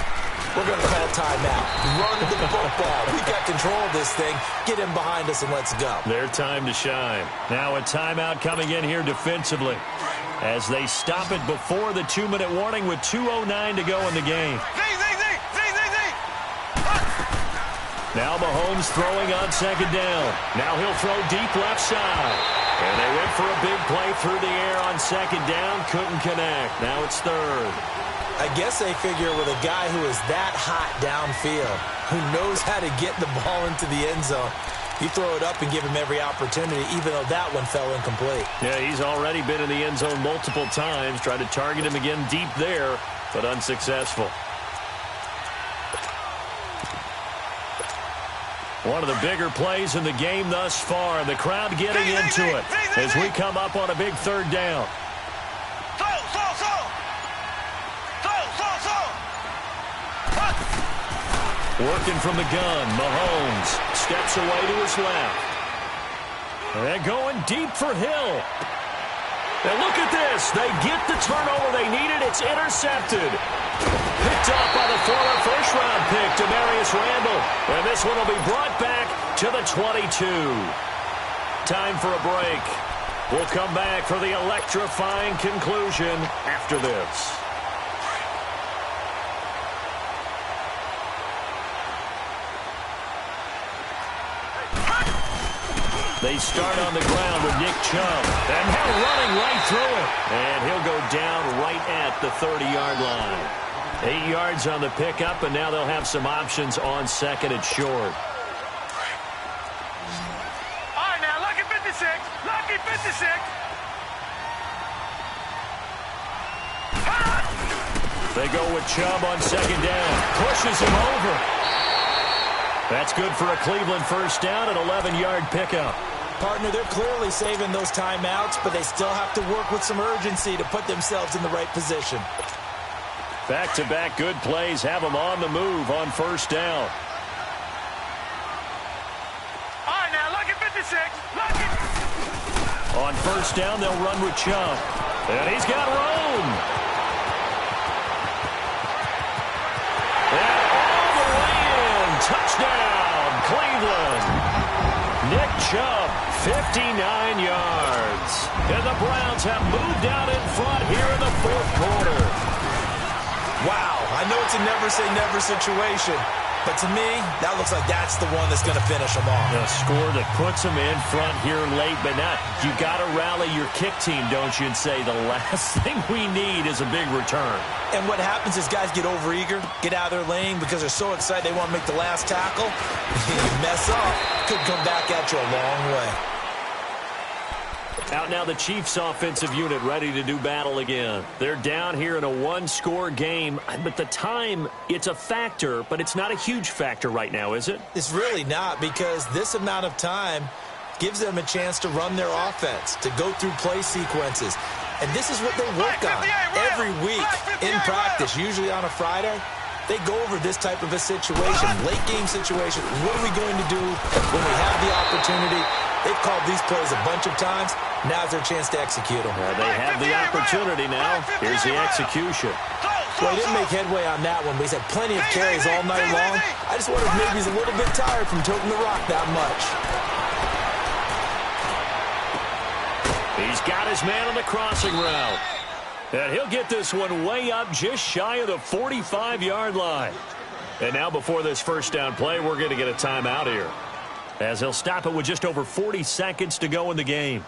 Speaker 3: we're going to call timeout. Run the football. We've got control of this thing. Get him behind us and let's go.
Speaker 2: Their time to shine. Now a timeout coming in here defensively as they stop it before the 2-minute warning with 2:09 to go in the game. Now Mahomes throwing on second down. Now he'll throw deep left side. And they went for a big play through the air on second down. Couldn't connect. Now it's third.
Speaker 3: I guess they figure with a guy who is that hot downfield, who knows how to get the ball into the end zone, you throw it up and give him every opportunity, even though that one fell incomplete.
Speaker 2: Yeah, he's already been in the end zone multiple times. Tried to target him again deep there, but unsuccessful. One of the bigger plays in the game thus far, and the crowd getting into it as we come up on a big third down. Working from the gun, Mahomes steps away to his left. And going deep for Hill. And look at this. They get the turnover they needed. It's intercepted. Picked off by the former first-round pick, Demarius Randall. And this one will be brought back to the 22. Time for a break. We'll come back for the electrifying conclusion after this. They start on the ground with Nick Chubb. And now running right through it. And he'll go down right at the 30-yard line. 8 yards on the pickup, and now they'll have some options on second and short.
Speaker 1: All right, now, lucky 56. Lucky 56.
Speaker 2: They go with Chubb on second down. Pushes him over. That's good for a Cleveland first down, an 11-yard pickup.
Speaker 3: Partner, they're clearly saving those timeouts, but they still have to work with some urgency to put themselves in the right position.
Speaker 2: Back-to-back good plays have them on the move on first down.
Speaker 1: All right, now, lucky 56. Lucky.
Speaker 2: On first down, they'll run with Chubb. And he's got room. And all the way in. Touchdown, Cleveland. Nick Chubb, 59 yards. And the Browns have moved out in front here in the fourth quarter.
Speaker 3: Wow, I know it's a never-say-never situation, but to me, that looks like that's the one that's going to finish them off.
Speaker 2: A score that puts them in front here late, but now you got to rally your kick team, don't you, and say the last thing we need is a big return.
Speaker 3: And what happens is guys get overeager, get out of their lane because they're so excited they want to make the last tackle. You mess up, could come back at you a long way.
Speaker 2: Out now the Chiefs offensive unit ready to do battle again. They're down here in a one-score game, but the time, it's a factor, but it's not a huge factor right now, is it?
Speaker 3: It's really not, because this amount of time gives them a chance to run their offense, to go through play sequences. And this is what they work on every week in practice, usually on a Friday. They go over this type of a situation, late-game situation. What are we going to do when we have the opportunity? They've called these plays a bunch of times. Now's their chance to execute them.
Speaker 2: They have the opportunity now. Here's the execution.
Speaker 3: Well, he didn't make headway on that one, but he's had plenty of carries all night long. I just wonder if maybe he's a little bit tired from toting the rock that much.
Speaker 2: He's got his man on the crossing route. And he'll get this one way up just shy of the 45-yard line. And now before this first down play, we're going to get a timeout here, as he'll stop it with just over 40 seconds to go in the game.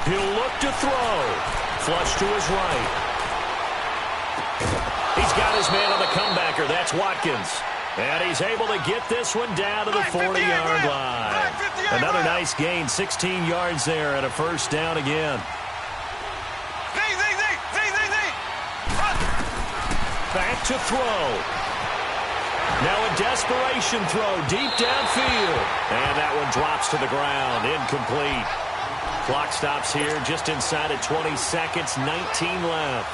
Speaker 2: He'll look to throw. Flush to his right. He's got his man on the comebacker. That's Watkins. And he's able to get this one down to the 40-yard line. Another nice gain, 16 yards there, and a first down again. Back to throw. Now a desperation throw deep downfield. And that one drops to the ground. Incomplete. Clock stops here just inside of 20 seconds, 19 left.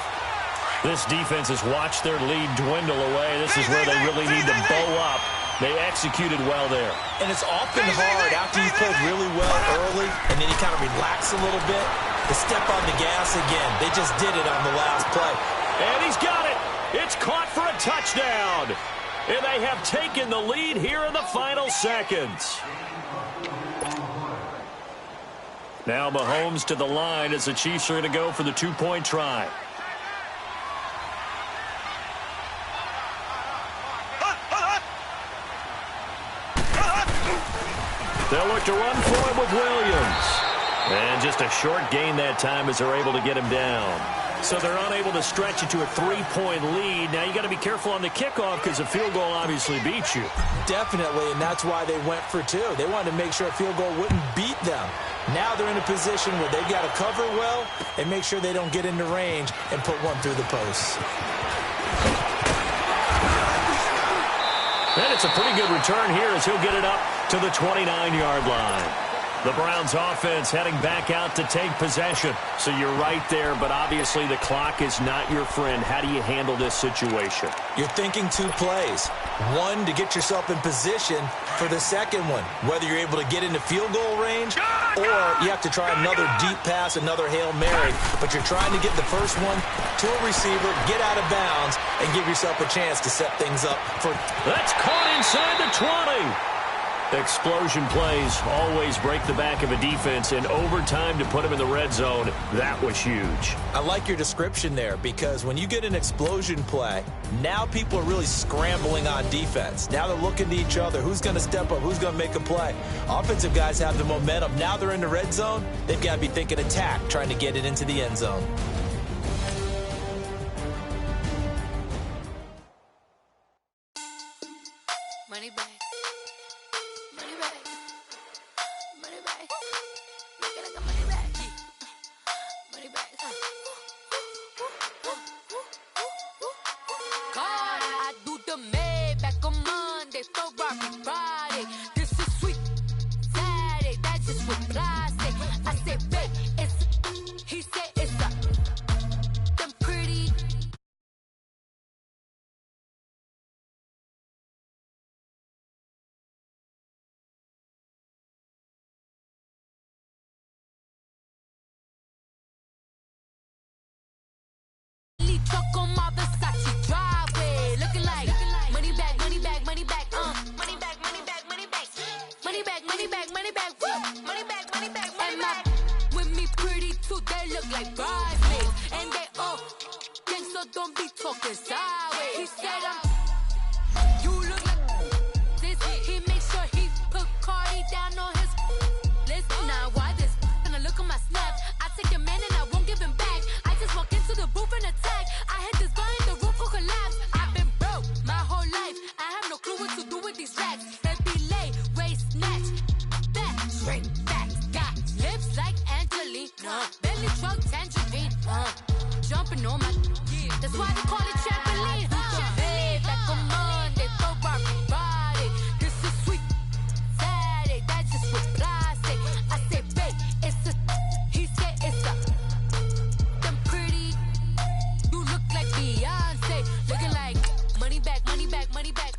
Speaker 2: This defense has watched their lead dwindle away. This is where they really need to bow up. They executed well there.
Speaker 3: And it's often hard after you played really well early and then you kind of relax a little bit to step on the gas again. They just did it on the last play.
Speaker 2: And he's got it. It's caught for a touchdown. And they have taken the lead here in the final seconds. Now Mahomes to the line as the Chiefs are going to go for the two-point try. They'll look to run for him with Williams. And just a short gain that time as they're able to get him down. So they're unable to stretch it to a 3-point lead. Now you got to be careful on the kickoff because a field goal obviously beats you.
Speaker 3: Definitely, and that's why they went for two. They wanted to make sure a field goal wouldn't beat them. Now they're in a position where they've got to cover well and make sure they don't get into range and put one through the posts.
Speaker 2: And it's a pretty good return here as he'll get it up to the 29-yard line. The Browns offense heading back out to take possession. So you're right there, but obviously the clock is not your friend. How do you handle this situation?
Speaker 3: You're thinking two plays. One, to get yourself in position for the second one, whether you're able to get into field goal range or you have to try another deep pass, another Hail Mary. But you're trying to get the first one to a receiver, get out of bounds, and give yourself a chance to set things up for...
Speaker 2: That's caught inside the 20. Explosion plays always break the back of a defense, and overtime to put him in the red zone, that was huge.
Speaker 3: I like your description there because when you get an explosion play, now people are really scrambling on defense. Now they're looking to each other. Who's going to step up? Who's going to make a play? Offensive guys have the momentum. Now they're in the red zone. They've got to be thinking attack, trying to get it into the end zone.
Speaker 4: Money back. Money back. Money back. Make it like a money back. Money back. God, I do the Maybach on Monday, Ferrari Friday. This is sweet Saturday. That's just what I say. I say, babe, it's. He said it's a. Them pretty. Truck on my Versace driveway, looking like money back, money back, money back, money back, money back, money back, money back, money back, money back, money back, money back, money back. With me pretty too, they look like bridesmaids, and they all gang, so don't be talking sideways. He said you look like this. He makes sure he put Cardi down on his list. Now why this? And I look at my snap, I take your man and I won't give him back. I just walk into the booth and attack. I hit this button, the roof will collapse. I've been broke my whole life. I have no clue what to do with these racks. Baby lay, race, snatch, back, straight back. Got lips like Angelina, belly truck, tangerine, jumping on my, that's why they call it trampoline. Babe, back on Monday, Ferrari Friday. This is sweet Saturday, that's just what I say. I say, babe, it's a, he said it's a. Them pretty, you look like Beyonce, looking like money back, money back, money back,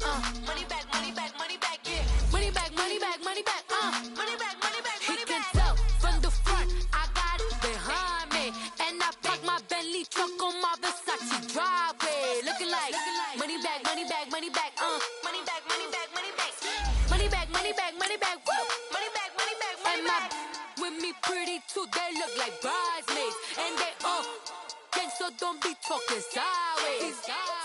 Speaker 4: money back, money back, money back, yeah, money back, money back, money back, money back, money back, money back. He can tell from the front, I got it behind me, and I park my Bentley truck on my Versace driveway, looking like money back, money back, money back, money back, money back, money back, money back, money back, money back, woo, money back, money back, money back. With me pretty too, they look like bridesmaids, and they all gang, so don't be talking sideways.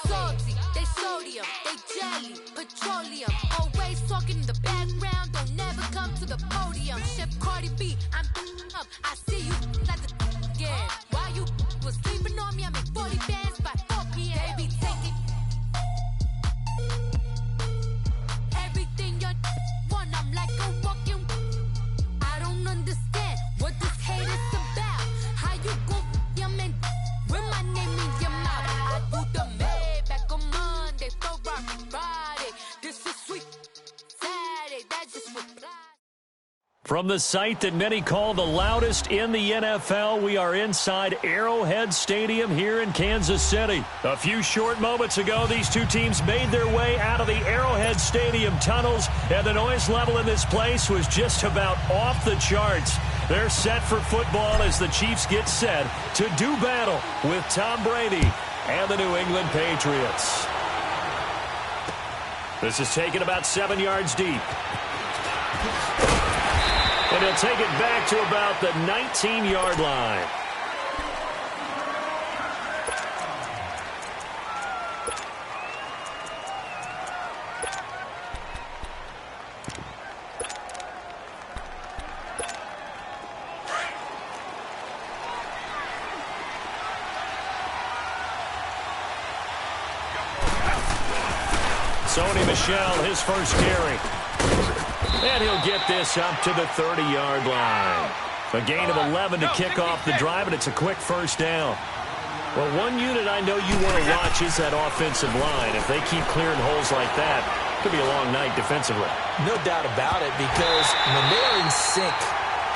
Speaker 4: Salty, they sodium, they jelly, petroleum. Always talking in the background, don't never come to the podium. Chef Cardi B, I'm up. I see you like
Speaker 2: From the site that many call the loudest in the NFL, we are inside Arrowhead Stadium here in Kansas City. A few short moments ago, these two teams made their way out of the Arrowhead Stadium tunnels, and the noise level in this place was just about off the charts. They're set for football as the Chiefs get set to do battle with Tom Brady and the New England Patriots. This is taken about 7 yards deep. And he'll take it back to about the 19-yard line. Sony Michel, his first carry. And he'll get this up to the 30-yard line. A gain of 11 to kick off the drive, and it's a quick first down. Well, one unit I know you want to watch is that offensive line. If they keep clearing holes like that, it could be a long night defensively.
Speaker 3: No doubt about it, because when they are in sync,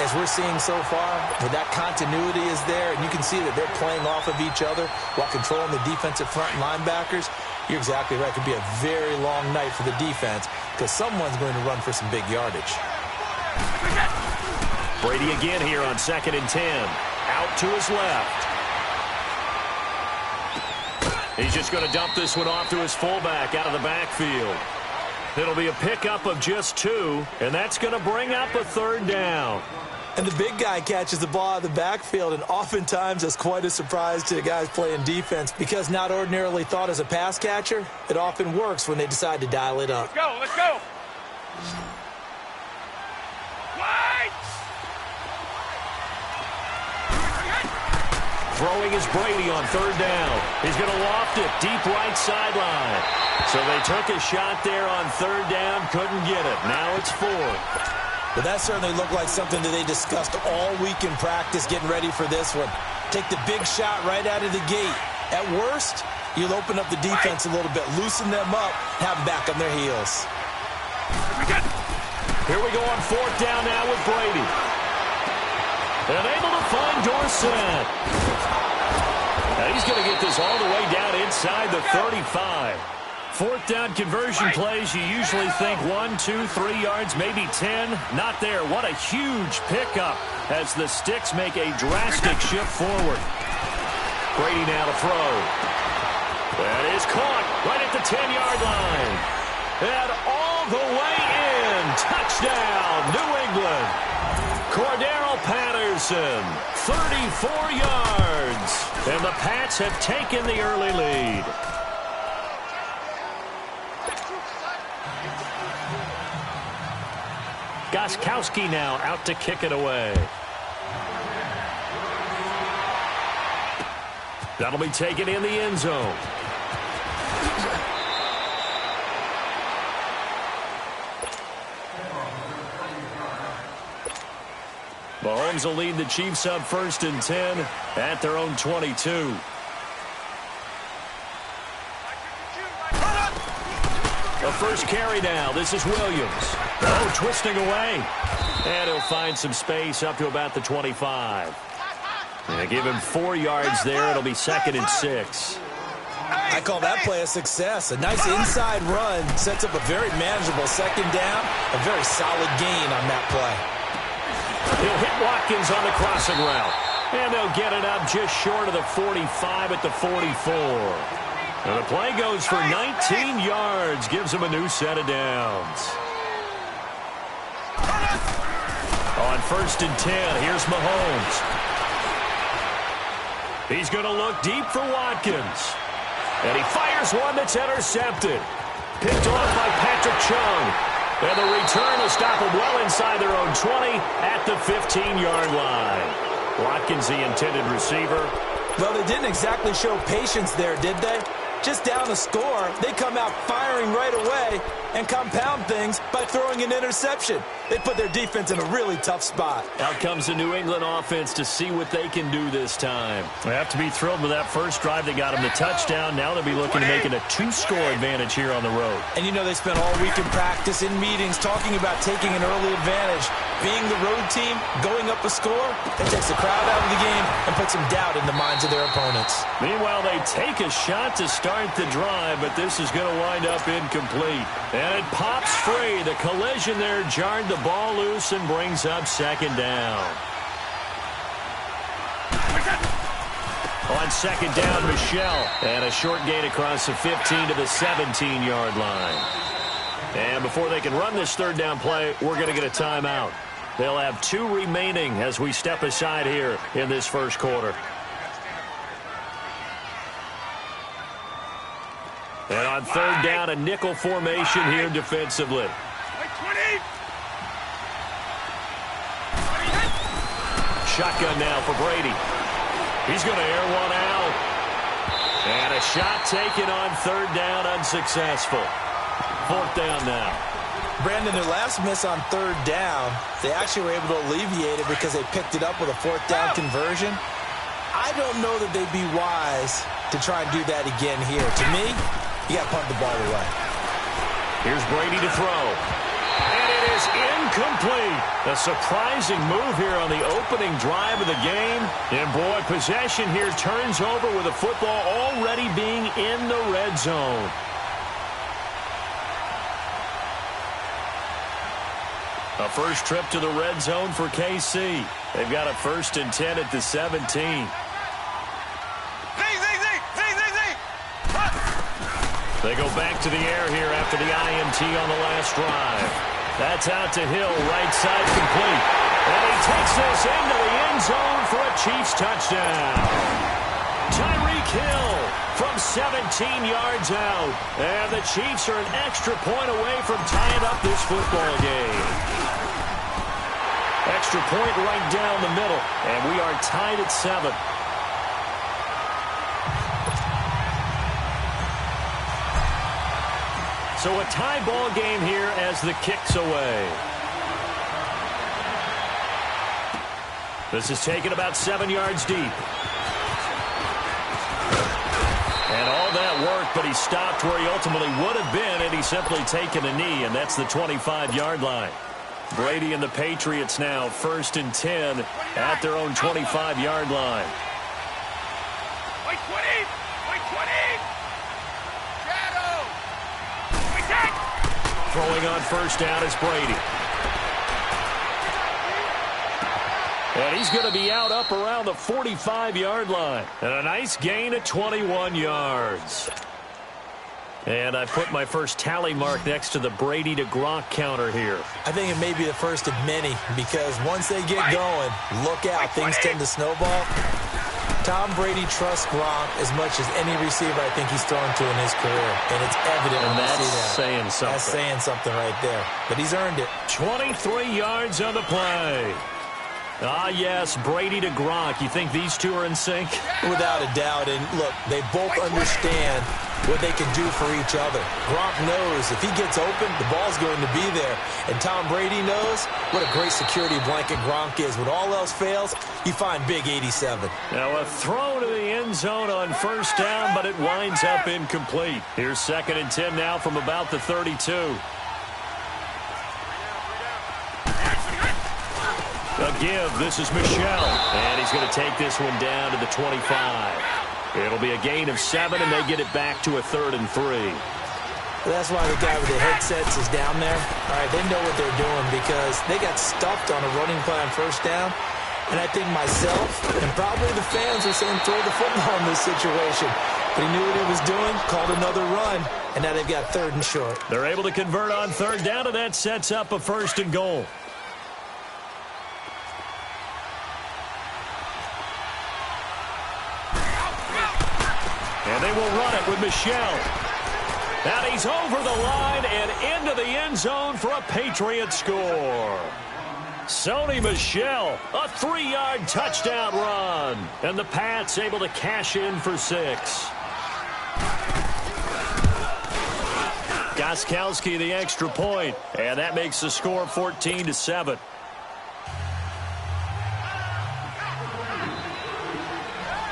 Speaker 3: as we're seeing so far, where that continuity is there, and you can see that they're playing off of each other while controlling the defensive front linebackers, you're exactly right. It could be a very long night for the defense because someone's going to run for some big yardage.
Speaker 2: Brady again here on 2nd and 10. Out to his left. He's just going to dump this one off to his fullback out of the backfield. It'll be a pickup of just 2, and that's going to bring up a 3rd down.
Speaker 3: And the big guy catches the ball out of the backfield, and oftentimes that's quite a surprise to the guys playing defense because not ordinarily thought as a pass catcher, it often works when they decide to dial it up.
Speaker 1: Let's go, let's go. Wide.
Speaker 2: Throwing is Brady on 3rd down. He's going to loft it deep right sideline. So they took a shot there on 3rd down, couldn't get it. Now it's 4th.
Speaker 3: But that certainly looked like something that they discussed all week in practice getting ready for this one. Take the big shot right out of the gate. At worst, you'll open up the defense a little bit, loosen them up, have them back on their heels.
Speaker 2: Here we go on 4th down now with Brady. And able to find Dorsett. Now he's going to get this all the way down inside the 35. 4th down conversion plays, you usually think 1, 2, 3 yards, maybe 10. Not there. What a huge pickup as the sticks make a drastic shift forward. Brady now to throw. That is caught right at the 10-yard line. And all the way in. Touchdown, New England. Cordero Patterson, 34 yards. And the Pats have taken the early lead. Gostkowski now out to kick it away. That'll be taken in the end zone. Mahomes will lead the Chiefs up 1st and 10 at their own 22. The first carry now. This is Williams. Oh, twisting away. And he'll find some space up to about the 25. And give him 4 yards there. It'll be 2nd and 6.
Speaker 3: I call that play a success. A nice inside run sets up a very manageable 2nd down. A very solid gain on that play.
Speaker 2: He'll hit Watkins on the crossing route. And they'll get it up just short of the 45 at the 44. And the play goes for 19 yards. Gives him a new set of downs. On 1st and 10, here's Mahomes. He's going to look deep for Watkins. And he fires one that's intercepted. Picked off by Patrick Chung. And the return will stop him well inside their own 20 at the 15-yard line. Watkins, the intended receiver.
Speaker 3: Well, they didn't exactly show patience there, did they? Just down a score, they come out firing right away. and compound things by throwing an interception. They put their defense in a really tough spot.
Speaker 2: Out comes the New England offense to see what they can do this time. They have to be thrilled with that first drive. They got them the touchdown. Now they'll be looking to make it a 2-score advantage here on the road.
Speaker 3: And you know they spent all week in practice, in meetings, talking about taking an early advantage. Being the road team, going up a score, that takes the crowd out of the game and puts some doubt in the minds of their opponents.
Speaker 2: Meanwhile, they take a shot to start the drive, but this is going to wind up incomplete. And it pops free. The collision there jarred the ball loose and brings up second down. On second down, Michelle. And a short gain across the 15 to the 17-yard line. And before they can run this third down play, we're going to get a timeout. They'll have 2 remaining as we step aside here in this first quarter. And on third down, a nickel formation here defensively. Shotgun now for Brady. He's going to air one out. And a shot taken on third down, unsuccessful. Fourth down now.
Speaker 3: Brandon, their last miss on third down, they actually were able to alleviate it because they picked it up with a fourth down conversion. I don't know that they'd be wise to try and do that again here. To me, you got to punt the ball away.
Speaker 2: Here's Brady to throw. And it is incomplete. A surprising move here on the opening drive of the game. And boy, possession here turns over with the football already being in the red zone. A first trip to the red zone for KC. They've got a 1st and 10 at the 17. They go back to the air here after the INT on the last drive. That's out to Hill, right side complete. And he takes this into the end zone for a Chiefs touchdown. Tyreek Hill from 17 yards out. And the Chiefs are an extra point away from tying up this football game. Extra point right down the middle. And we are tied at 7. So a tie ball game here as the kick's away. This is taken about 7 yards deep. And all that work, but he stopped where he ultimately would have been had he simply taken a knee, and that's the 25-yard line. Brady and the Patriots now 1st and 10 at their own 25-yard line. Throwing on first down is Brady. And he's going to be out up around the 45-yard line. And a nice gain of 21 yards. And I put my first tally mark next to the Brady to Gronk counter here.
Speaker 3: I think it may be the first of many because once they get going, look out, things tend to snowball. Tom Brady trusts Gronk as much as any receiver I think he's thrown to in his career. And it's evident when you see that.
Speaker 2: Saying something.
Speaker 3: That's saying something right there. But he's earned it.
Speaker 2: 23 yards on the play. Ah, yes, Brady to Gronk. You think these two are in sync?
Speaker 3: Without a doubt. And, look, they both understand what they can do for each other. Gronk knows if he gets open, the ball's going to be there. And Tom Brady knows what a great security blanket Gronk is. When all else fails, you find big 87.
Speaker 2: Now a throw to the end zone on first down, but it winds up incomplete. Here's 2nd and 10 now from about the 32. A give. This is Michelle. And he's going to take this one down to the 25. It'll be a gain of 7, and they get it back to a 3rd and 3.
Speaker 3: That's why the guy with the headsets is down there. All right, they know what they're doing because they got stuffed on a running play on first down. And I think myself and probably the fans are saying throw the football in this situation. But he knew what he was doing, called another run, and now they've got 3rd and short.
Speaker 2: They're able to convert on 3rd down, and that sets up a 1st and goal. And they will run it with Michelle. And he's over the line and into the end zone for a Patriot score. Sony Michel, a 3-yard touchdown run. And the Pats able to cash in for 6. Got Gostkowski the extra point, and that makes the score 14-7.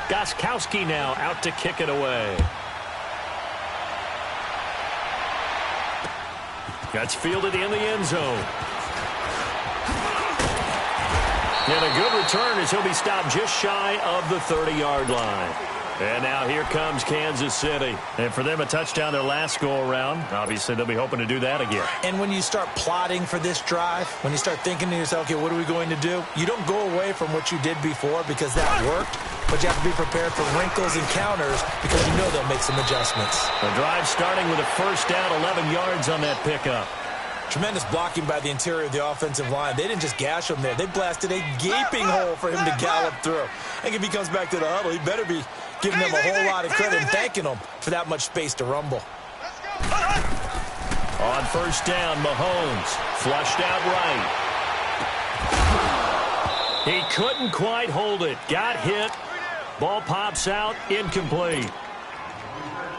Speaker 2: Gostkowski now out to kick it away. That's fielded in the end zone. And a good return as he'll be stopped just shy of the 30-yard line. And now here comes Kansas City. And for them, a touchdown their last go-around. Obviously, they'll be hoping to do that again.
Speaker 3: And when you start plotting for this drive, when you start thinking to yourself, okay, what are we going to do? You don't go away from what you did before because that worked, but you have to be prepared for wrinkles and counters because you know they'll make some adjustments.
Speaker 2: The drive starting with a first down, 11 yards on that pickup.
Speaker 3: Tremendous blocking by the interior of the offensive line. They didn't just gash him there. They blasted a gaping hole for him to gallop through. I think if he comes back to the huddle, he better be giving them a whole lot of credit and thanking them for that much space to rumble.
Speaker 2: On first down, Mahomes flushed out right. He couldn't quite hold it. Got hit. Ball pops out. Incomplete.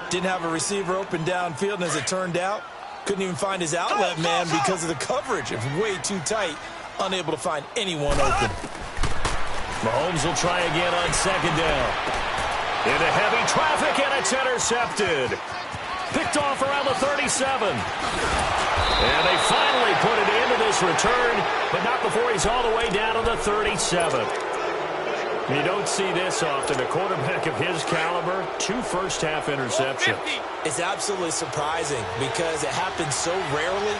Speaker 3: Didn't have a receiver open downfield, and as it turned out, couldn't even find his outlet man because of the coverage. It was way too tight. Unable to find anyone open.
Speaker 2: Mahomes will try again on second down. Into heavy traffic, and it's intercepted. Picked off around the 37. And they finally put it into this return, but not before he's all the way down to the 37. You don't see this often. A quarterback of his caliber, 2 first-half interceptions.
Speaker 3: It's absolutely surprising because it happens so rarely.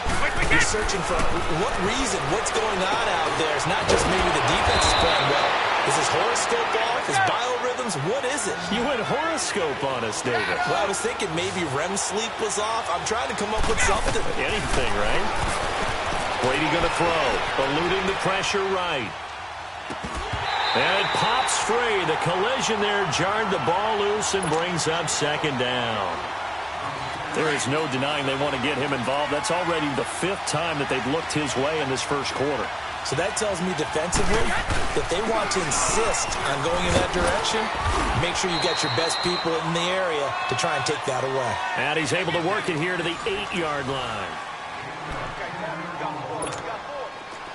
Speaker 3: You're searching for what reason, what's going on out there. It's not just maybe the defense is playing well. Is his horoscope off? His biorhythms? What is it?
Speaker 2: You went horoscope on us, David.
Speaker 3: Well, I was thinking maybe REM sleep was off. I'm trying to come up with something.
Speaker 2: Anything, right? Brady going to throw. Eluding the pressure right. And it pops free. The collision there jarred the ball loose and brings up second down. There is no denying they want to get him involved. That's already the 5th time that they've looked his way in this first quarter.
Speaker 3: So that tells me defensively that they want to insist on going in that direction. Make sure you get your best people in the area to try and take that away.
Speaker 2: And he's able to work it here to the 8-yard line.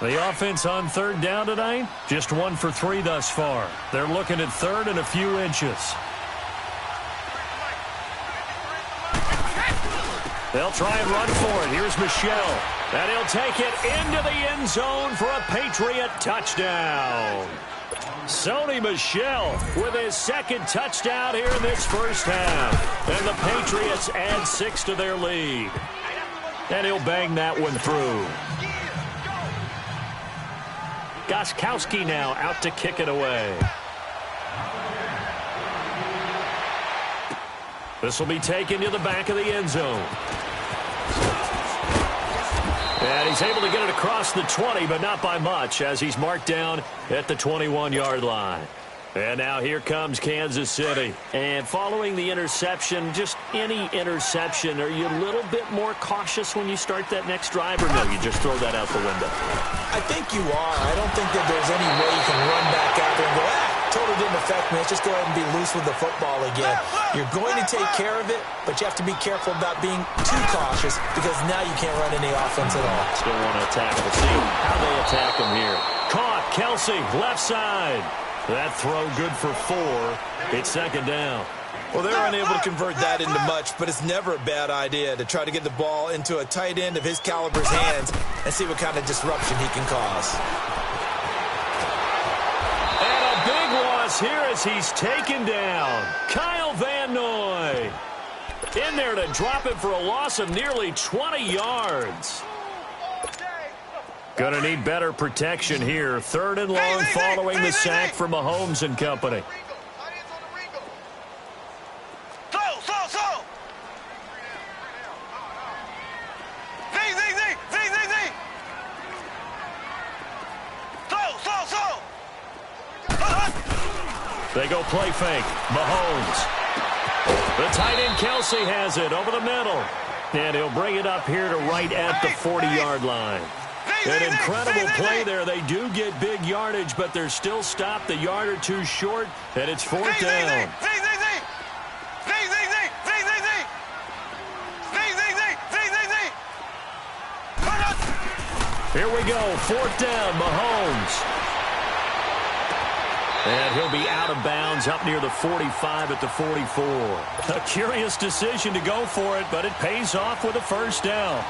Speaker 2: The offense on third down tonight, just 1 for 3 thus far. They're looking at third and a few inches. They'll try and run for it. Here's Michel. And he'll take it into the end zone for a Patriot touchdown. Sony Michel with his 2nd touchdown here in this first half. And the Patriots add 6 to their lead. And he'll bang that one through. Gostkowski now out to kick it away. This will be taken to the back of the end zone. And he's able to get it across the 20, but not by much, as he's marked down at the 21-yard line. And now here comes Kansas City. And following the interception, just any interception, are you a little bit more cautious when you start that next drive, or no, you just throw that out the window?
Speaker 3: I think you are. I don't think that there's any way you can run back out there and go, totally didn't affect me. Let's just go ahead and be loose with the football again. You're going to take care of it, but you have to be careful about being too cautious because now you can't run any offense at all.
Speaker 2: Still want to attack. We'll see how they attack him here. Caught. Kelsey, left side. That throw good for 4. It's second down.
Speaker 3: Well, they were unable to convert that into much, but it's never a bad idea to try to get the ball into a tight end of his caliber's hands and see what kind of disruption he can cause.
Speaker 2: And a big loss here as he's taken down. Kyle Van Noy in there to drop it for a loss of nearly 20 yards. Going to need better protection here. 3rd and long following the sack from Mahomes and company. They go play fake. Mahomes. The tight end Kelsey has it over the middle. And he'll bring it up here to right at the 40-yard line. An incredible play there. They do get big yardage, but they're still stopped a yard or 2 short, and it's 4th down. Here we go, 4th down, Mahomes. And he'll be out of bounds up near the 45 at the 44. A curious decision to go for it, but it pays off with a 1st down.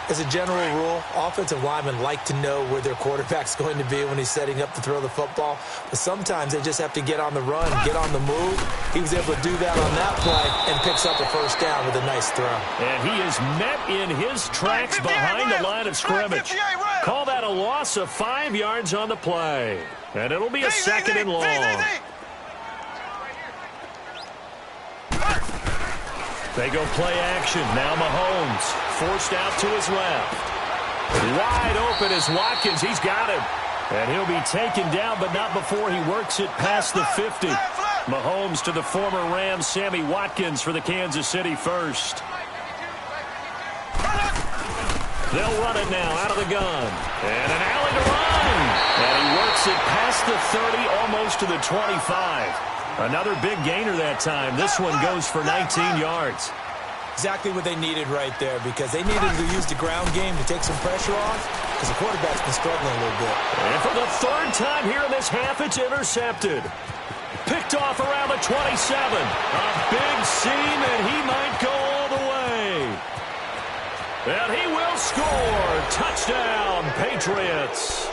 Speaker 3: As a general rule, offensive linemen like to know where their quarterback's going to be when he's setting up to throw the football. But sometimes they just have to get on the run, get on the move. He was able to do that on that play and picks up a 1st down with a nice throw.
Speaker 2: And he is met in his tracks behind the line of scrimmage. Call that a loss of 5 yards on the play. And it'll be a 2nd and long. They go play action. Now Mahomes forced out to his left. Wide open is Watkins. He's got him. And he'll be taken down, but not before he works it past the 50. Mahomes to the former Rams, Sammy Watkins for the Kansas City first. They'll run it now out of the gun. And an alley to run. And he works it past the 30, almost to the 25. Another big gainer that time. This one goes for 19 yards.
Speaker 3: Exactly what they needed right there, because they needed to use the ground game to take some pressure off, because the quarterback's been struggling a little bit.
Speaker 2: And for the 3rd time here in this half, it's intercepted. Picked off around the 27. A big seam, and he might go all the way. And he will score. Touchdown, Patriots.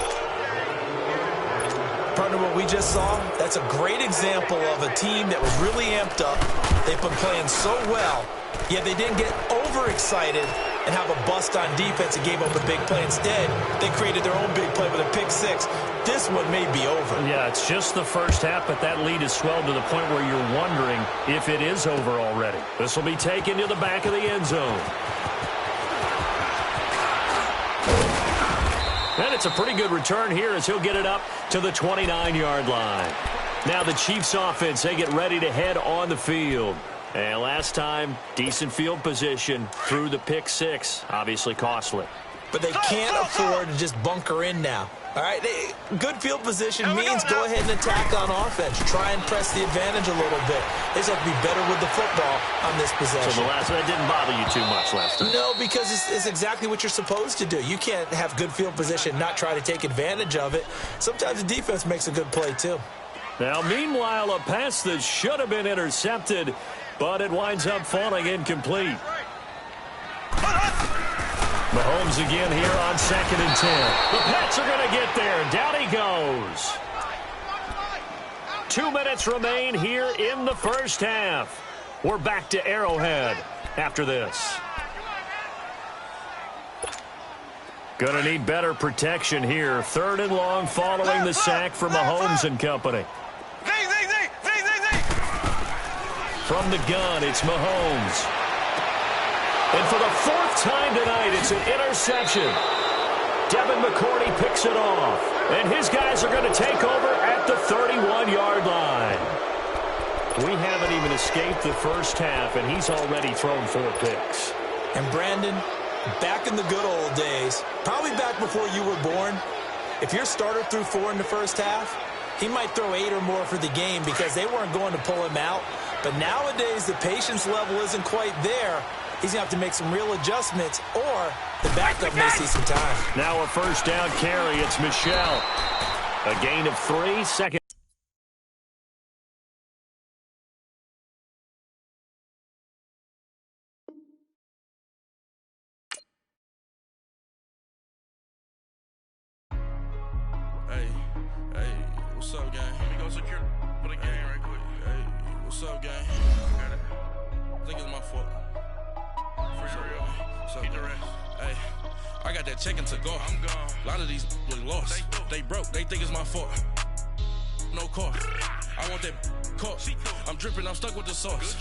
Speaker 3: Partner, what we just saw, that's a great example of a team that was really amped up. They've been playing so well, yet they didn't get overexcited and have a bust on defense and gave up a big play. Instead, they created their own big play with a pick 6. This one may be over.
Speaker 2: Yeah, it's just the first half, but that lead has swelled to the point where you're wondering if it is over already. This will be taken to the back of the end zone. And it's a pretty good return here as he'll get it up to the 29-yard line. Now the Chiefs offense, they get ready to head on the field. And last time, decent field position through the pick 6. Obviously costly.
Speaker 3: But they can't afford to just bunker in now. All right, good field position means go ahead and attack on offense. Try and press the advantage a little bit. They just have to be better with the football on this possession.
Speaker 2: So that didn't bother you too much last time?
Speaker 3: No, because it's exactly what you're supposed to do. You can't have good field position, not try to take advantage of it. Sometimes the defense makes a good play, too.
Speaker 2: Now, meanwhile, a pass that should have been intercepted, but it winds up falling incomplete. Mahomes again here on 2nd and 10. The Pats are going to get there. Down he goes. 2 minutes remain here in the first half. We're back to Arrowhead after this. Going to need better protection here. 3rd and long following the sack for Mahomes and company. From the gun, it's Mahomes. And for the 4th time tonight, it's an interception. Devin McCourty picks it off. And his guys are going to take over at the 31-yard line. We haven't even escaped the first half, and he's already thrown 4 picks.
Speaker 3: And Brandon, back in the good old days, probably back before you were born, if your starter threw 4 in the first half, he might throw 8 or more for the game because they weren't going to pull him out. But nowadays, the patience level isn't quite there. He's going to have to make some real adjustments, or the backup may see some time.
Speaker 2: Now a 1st down carry. It's Michel. A gain of 3. Second.
Speaker 5: Hey, what's up, gang? Let me go secure for the game right quick. Hey, what's up, gang? I got it. I think it's my fault. Keep the rest. Hey, I got that check-in to go. I'm gone. A lot of these was lost. They broke. They think it's my fault. No car. I want that car. I'm dripping. I'm stuck with the sauce.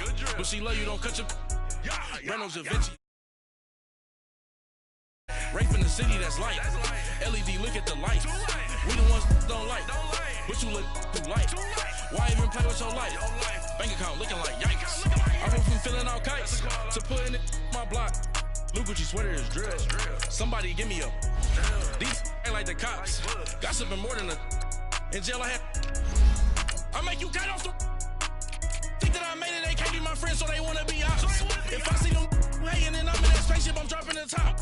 Speaker 5: Good drip. But she love you. Don't cut your. Reynolds Da Vinci. Rape in the city, that's light. LED, look at the lights. We the ones don't like. But you look too light. Why even play with your life? Bank account looking like yikes. I went from filling out kites to putting it in my block. Blue Gucci sweater is drill. Somebody give me a. These ain't like the cops. Gossiping more than a. In jail I had. I make you cut off the. Think that I made it, they can't be my friends, so they wanna be ops. If I see them hating and I'm in that spaceship, I'm dropping the top.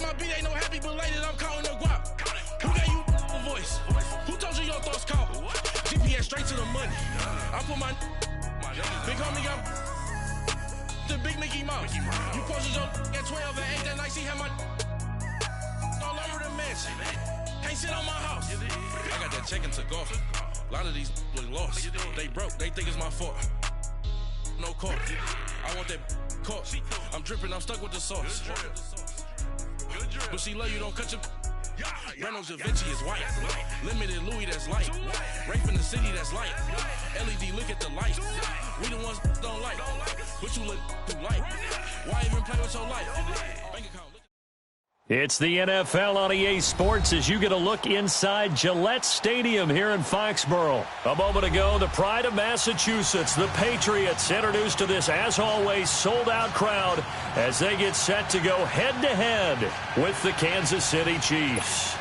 Speaker 5: my beat ain't no happy, but later I'm counting the guap. Who gave you the voice? Who told you your thoughts count? GPS straight to the money. I put my big homie got the big Mickey Mouse. You posted your at 12 and 8 that night. She had my all over the mansion. Can't sit on my house. I got that check and took off. A lot of these look lost. They broke. They think it's my fault. No court. I want that court. I'm dripping. I'm stuck with the sauce. But she love you. Don't cut your. Breno Javinci is white. Limited Louis, that's light. Rape in the city, that's light. LED, look at the light. We the ones don't like. But you look too light. Why even play with your life? Bank account.
Speaker 2: It's the NFL on EA Sports as you get a look inside Gillette Stadium here in Foxborough. A moment ago, the pride of Massachusetts, the Patriots, introduced to this, as always, sold-out crowd as they get set to go head-to-head with the Kansas City Chiefs.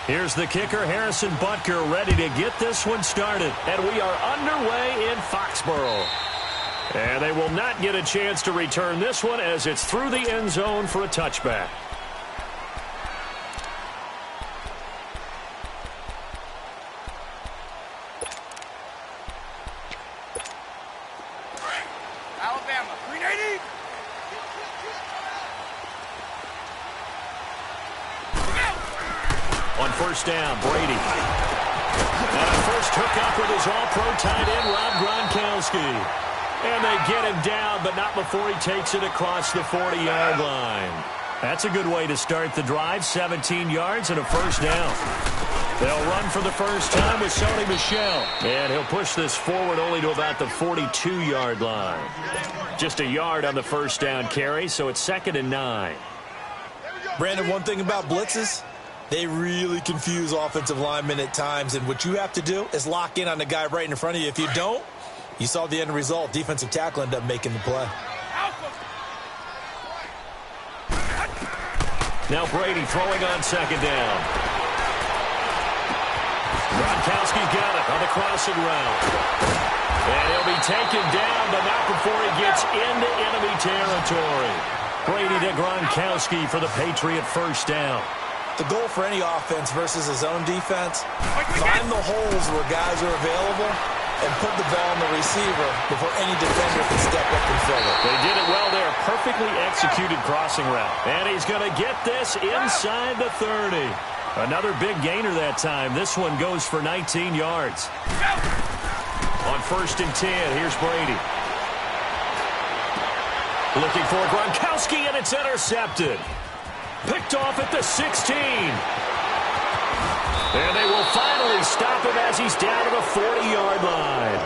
Speaker 2: Here's the kicker, Harrison Butker, ready to get this one started. And we are underway in Foxborough. And they will not get a chance to return this one as it's through the end zone for a touchback.
Speaker 1: Alabama, 380.
Speaker 2: On first down, Brady. And a first hookup with his all-pro tight end, Rob Gronkowski. And they get him down, but not before he takes it across the 40-yard line. That's a good way to start the drive, 17 yards and a first down. They'll run for the first time with Sony Michel. And he'll push this forward only to about the 42-yard line. Just a yard on the first down carry, so it's 2nd and 9.
Speaker 3: Brandon, one thing about blitzes, they really confuse offensive linemen at times. And what you have to do is lock in on the guy right in front of you. If you don't, you saw the end result. Defensive tackle ended up making the play.
Speaker 2: Now Brady throwing on 2nd down. Gronkowski got it on the crossing route. And he'll be taken down, but not before he gets into enemy territory. Brady to Gronkowski for the Patriot first down.
Speaker 3: The goal for any offense versus his own defense, find the holes where guys are available and put the ball on the receiver before any defender can step up and fill it.
Speaker 2: They did it well there. Perfectly executed crossing route. And he's going to get this inside the 30. Another big gainer that time. This one goes for 19 yards. On 1st and 10, here's Brady. Looking for Gronkowski, and it's intercepted. Picked off at the 16. And they will finally stop him as he's down to the 40-yard line.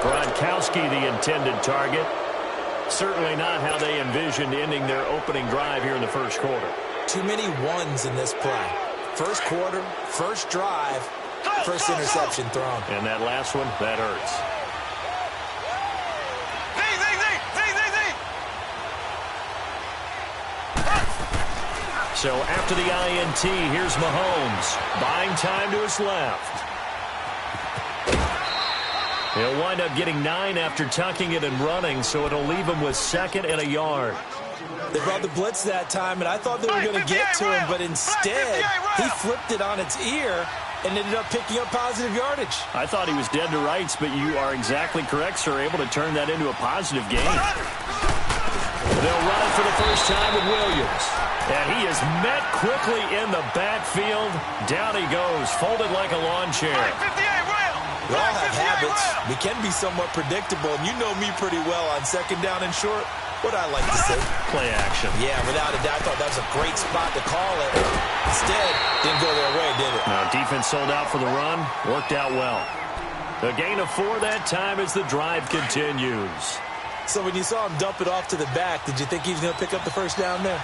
Speaker 2: Gronkowski, the intended target. Certainly not how they envisioned ending their opening drive here in the first quarter.
Speaker 3: Too many ones in this play. First quarter, first drive, first interception thrown.
Speaker 2: And that last one, that hurts. So after the INT, here's Mahomes. Buying time to his left. He'll wind up getting 9 after tucking it and running, so it'll leave him with 2nd and a yard.
Speaker 3: They brought the blitz that time, and I thought they were going to get to him, but instead, he flipped it on its ear and ended up picking up positive yardage.
Speaker 2: I thought he was dead to rights, but you are exactly correct, sir, able to turn that into a positive gain. They'll run it for the first time with Williams. And he is met quickly in the backfield. Down he goes, folded like a lawn chair.
Speaker 3: We all have habits. We can be somewhat predictable, and you know me pretty well on 2nd down and short. What I like to say?
Speaker 2: Play action.
Speaker 3: Yeah, without a doubt, I thought that was a great spot to call it. Instead, didn't go their way, did it?
Speaker 2: Now, defense sold out for the run. Worked out well. A gain of 4 that time as the drive continues.
Speaker 3: So when you saw him dump it off to the back, did you think he was going to pick up the first down there?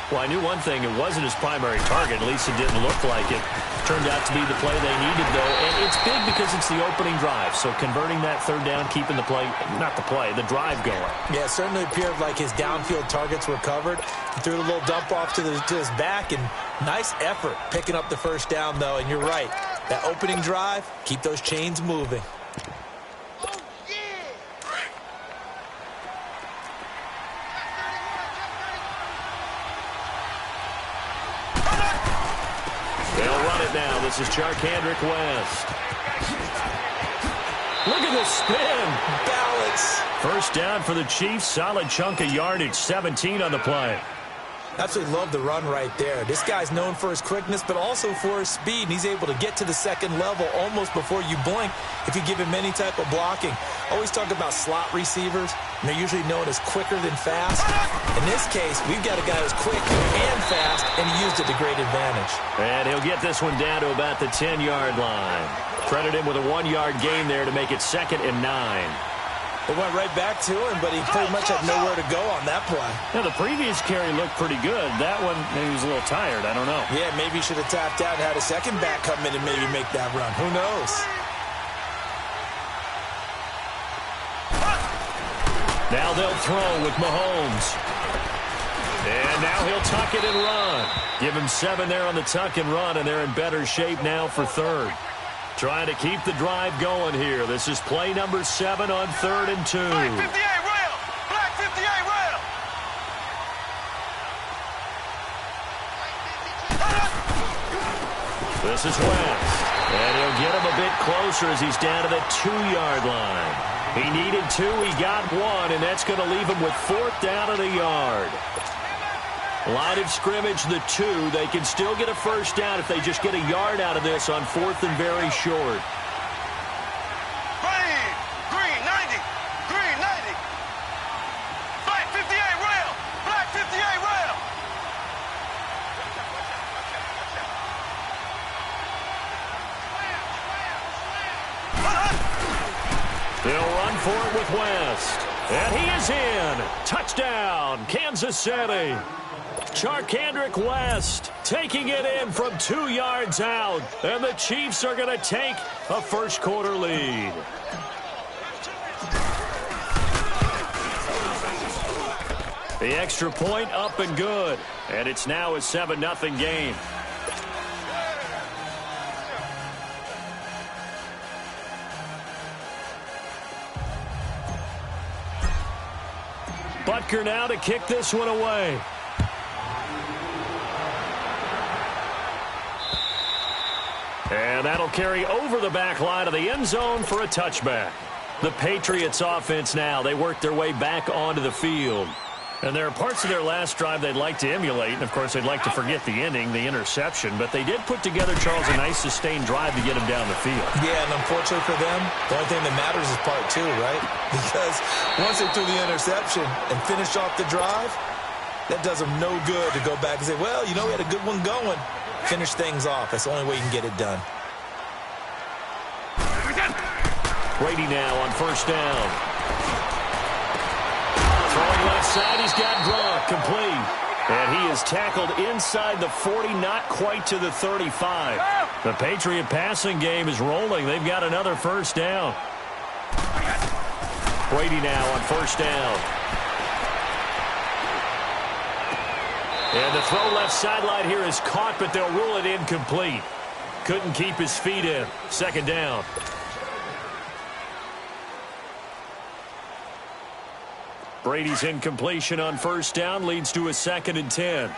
Speaker 2: Well, I knew one thing. It wasn't his primary target. At least it didn't look like it. Turned out to be the play they needed, though. And it's big because it's the opening drive. So converting that 3rd down, keeping the play, not the play, the drive going.
Speaker 3: Yeah, it certainly appeared like his downfield targets were covered. He threw a little dump off to his back, and nice effort picking up the first down, though. And you're right. That opening drive, keep those chains moving.
Speaker 2: now. This is Charkandrick West. Look at the spin.
Speaker 3: Balance.
Speaker 2: First down for the Chiefs. Solid chunk of yardage. 17 on the play.
Speaker 3: Absolutely love the run right there. This guy's known for his quickness, but also for his speed. And he's able to get to the second level almost before you blink if you give him any type of blocking. Always talk about slot receivers, and they're usually known as quicker than fast. In this case, we've got a guy who's quick and fast, and he used it to great advantage.
Speaker 2: And he'll get this one down to about the 10-yard line. Credit him with a 1-yard gain there to make it 2nd and 9.
Speaker 3: It went right back to him, but he pretty much had nowhere to go on that play.
Speaker 2: Now, the previous carry looked pretty good. That one, maybe he was a little tired. I don't know.
Speaker 3: Yeah, maybe he should have tapped out and had a second back come in and maybe make that run. Who knows?
Speaker 2: Now they'll throw with Mahomes. And now he'll tuck it and run. Give him 7 there on the tuck and run, and they're in better shape now for 3rd. Trying to keep the drive going here. This is play number 7 on 3rd and 2.
Speaker 1: Black 58 rail. Black 58 rail.
Speaker 2: This is West. And he'll get him a bit closer as he's down to the 2-yard line. He needed 2. He got 1, and that's going to leave him with 4th down at a yard. Line of scrimmage, the 2. They can still get a first down if they just get a yard out of this on 4th and very short.
Speaker 1: Green 90. Green 90. Black 58 rail. Black 58 rail.
Speaker 2: They'll run for it with West. And he is in. Touchdown, Kansas City. Charkandrick West taking it in from 2 yards out. And the Chiefs are going to take a first-quarter lead. The extra point up and good. And it's now a 7-0 game. Butker now to kick this one away. And that'll carry over the back line of the end zone for a touchback. The Patriots offense now, they work their way back onto the field. And there are parts of their last drive they'd like to emulate. And, of course, they'd like to forget the ending, the interception. But they did put together, Charles, a nice sustained drive to get him down the field.
Speaker 3: Yeah, and unfortunately for them, the only thing that matters is part 2, right? Because once they threw the interception and finished off the drive, that does them no good to go back and say, well, you know, we had a good one going. Finish things off. That's the only way you can get it done.
Speaker 2: Brady now on first down. Throwing left side, he's got Gronk complete. And he is tackled inside the 40, not quite to the 35. The Patriot passing game is rolling. They've got another first down. Brady now on first down. And the throw left sideline here is caught, but they'll rule it incomplete. Couldn't keep his feet in. Second down. Brady's incompletion on first down leads to a 2nd and 10.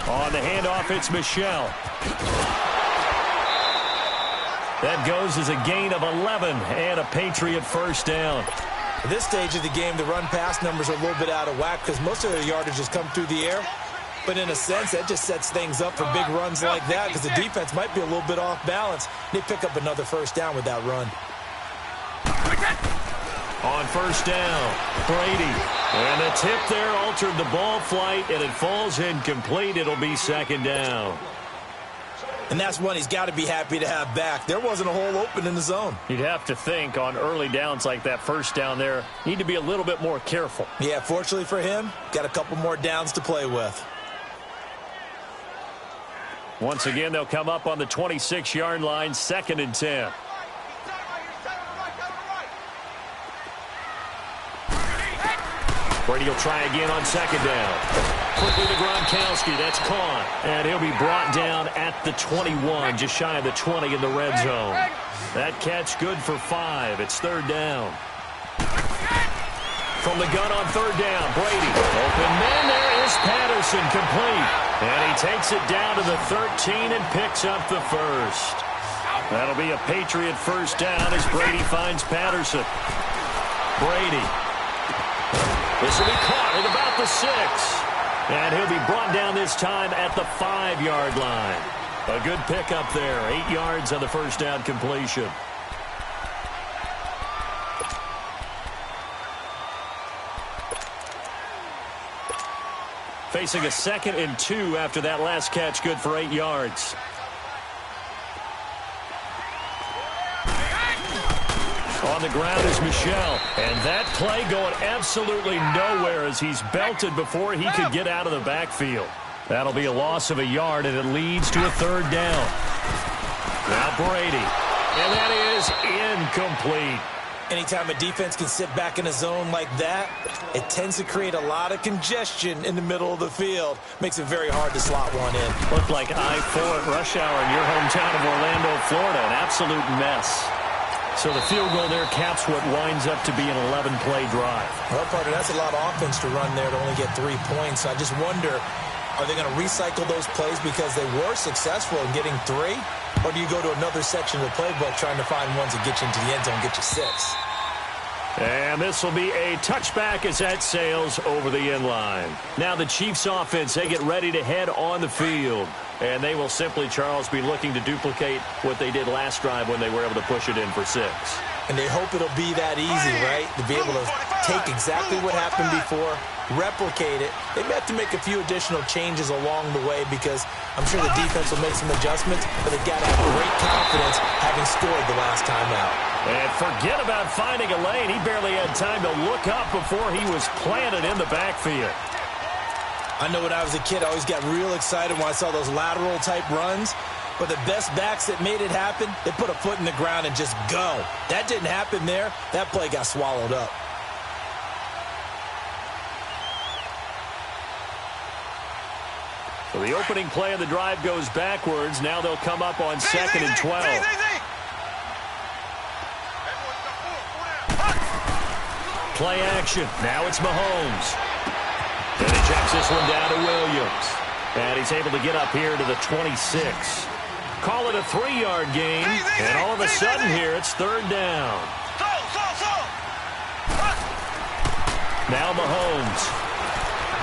Speaker 2: On the handoff, it's Michel. That goes as a gain of 11 and a Patriot first down.
Speaker 3: At this stage of the game, the run-pass numbers are a little bit out of whack because most of their yardage has come through the air. But in a sense, that just sets things up for big runs like that because the defense might be a little bit off balance. They pick up another first down with that run.
Speaker 2: On first down, Brady. And the tip there altered the ball flight, and it falls incomplete. It'll be second down.
Speaker 3: And that's one he's got to be happy to have back. There wasn't a hole open in the zone.
Speaker 2: You'd have to think on early downs like that first down there, need to be a little bit more careful.
Speaker 3: Yeah, fortunately for him, got a couple more downs to play with.
Speaker 2: Once again, they'll come up on the 26-yard line, 2nd and 10. Brady will try again on second down. Quickly to Gronkowski. That's caught. And he'll be brought down at the 21, just shy of the 20 in the red zone. That catch good for 5. It's third down. From the gun on third down, Brady. Open man there Cordarrelle Patterson complete. And he takes it down to the 13 and picks up the first. That'll be a Patriot first down as Brady finds Patterson. Brady. This will be caught at about the 6. And he'll be brought down this time at the 5-yard line. A good pickup there. 8 yards on the first down completion. Facing a 2nd and 2 after that last catch, good for 8 yards. On the ground is Michel. And that play going absolutely nowhere as he's belted before he could get out of the backfield. That'll be a loss of a yard, and it leads to a 3rd down. Now Brady. And that is incomplete.
Speaker 3: Anytime a defense can sit back in a zone like that, it tends to create a lot of congestion in the middle of the field. Makes it very hard to slot one in.
Speaker 2: Looked like I-4 at rush hour in your hometown of Orlando, Florida. An absolute mess. So the field goal there caps what winds up to be an 11-play drive.
Speaker 3: Well, partner, that's a lot of offense to run there to only get 3 points. I just wonder, are they going to recycle those plays because they were successful in getting 3? Or do you go to another section of the playbook trying to find ones that get you into the end zone, get you 6?
Speaker 2: And this will be a touchback as that sails over the end line. Now the Chiefs offense, they get ready to head on the field. And they will simply, Charles, be looking to duplicate what they did last drive when they were able to push it in for 6.
Speaker 3: And they hope it'll be that easy, right? To be able to take exactly what happened before, replicate it. They may have to make a few additional changes along the way because I'm sure the defense will make some adjustments, but they've got to have great confidence having scored the last time out.
Speaker 2: And forget about finding a lane. He barely had time to look up before he was planted in the backfield.
Speaker 3: I know when I was a kid, I always got real excited when I saw those lateral-type runs. But the best backs that made it happen, they put a foot in the ground and just go. That didn't happen there. That play got swallowed up.
Speaker 2: So the opening play of the drive goes backwards. Now they'll come up on 2nd and 12. Play action. Now it's Mahomes. And he checks this one down to Williams. And he's able to get up here to the 26. Call it a 3-yard gain. And all of a sudden here, it's 3rd down. Now Mahomes.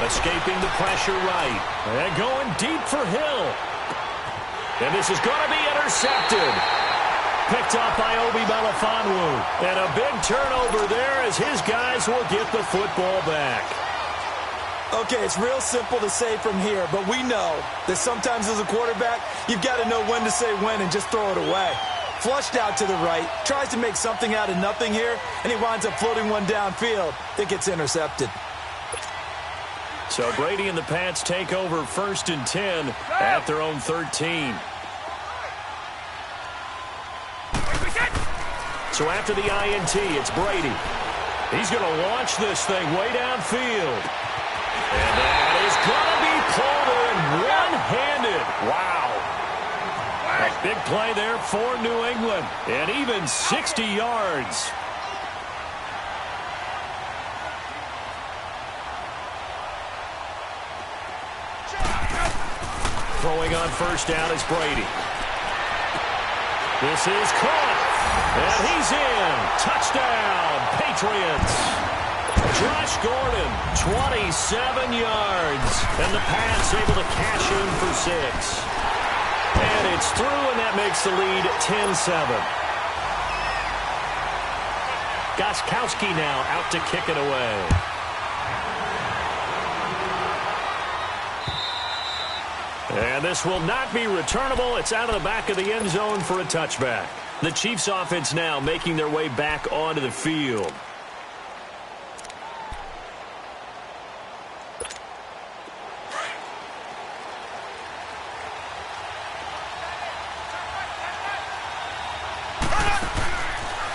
Speaker 2: Escaping the pressure right. And going deep for Hill. And this is going to be intercepted. Picked up by Obi Melifonwu. And a big turnover there as his guys will get the football back.
Speaker 3: Okay, it's real simple to say from here, but we know that sometimes as a quarterback, you've got to know when to say when and just throw it away. Flushed out to the right, tries to make something out of nothing here, and he winds up floating one downfield that gets intercepted.
Speaker 2: So Brady and the Pats take over 1st and 10 at their own 13. So after the INT, it's Brady. He's going to launch this thing way downfield. And that is going to be pulled in one-handed. Wow. A big play there for New England. And even 60 yards. Throwing on 1st down is Brady. This is caught. And he's in. Touchdown, Patriots. Josh Gordon, 27 yards. And the Pats able to cash in for 6. And it's through, and that makes the lead 10-7. Gostkowski now out to kick it away. And this will not be returnable. It's out of the back of the end zone for a touchback. The Chiefs offense now making their way back onto the field.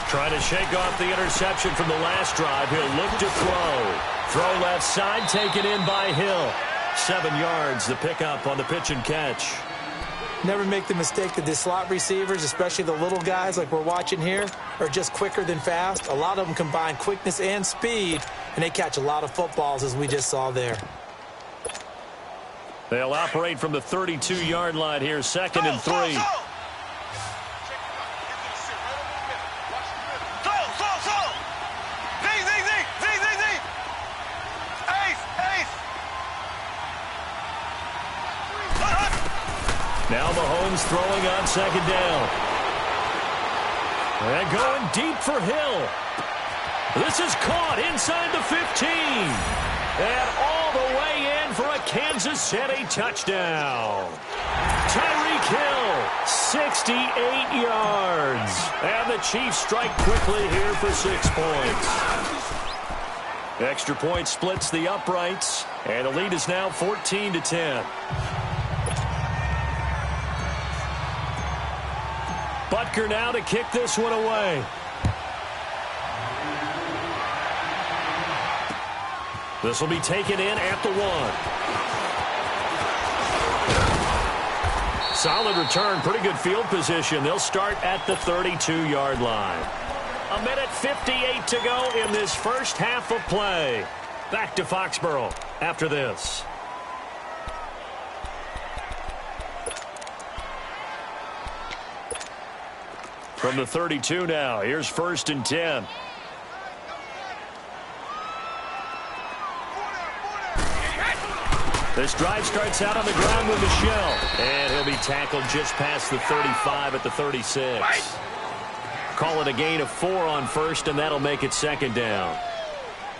Speaker 2: Trying to shake off the interception from the last drive. He'll look to throw. Throw left side, taken in by Hill. 7 yards, the pickup on the pitch and catch.
Speaker 3: Never make the mistake that the slot receivers, especially the little guys like we're watching here, are just quicker than fast. A lot of them combine quickness and speed, and they catch a lot of footballs, as we just saw there.
Speaker 2: They'll operate from the 32-yard line here, 2nd and 3. Now Mahomes throwing on 2nd down. And going deep for Hill. This is caught inside the 15. And all the way in for a Kansas City touchdown. Tyreek Hill, 68 yards. And the Chiefs strike quickly here for 6 points. Extra point splits the uprights. And the lead is now 14-10. Butker now to kick this one away. This will be taken in at the 1. Solid return, pretty good field position. They'll start at the 32-yard line. 1:58 to go in this first half of play. Back to Foxborough after this. From the 32 now, here's 1st and 10. This drive starts out on the ground with Michel. And he'll be tackled just past the 35 at the 36. Call it a gain of 4 on 1st, and that'll make it 2nd down.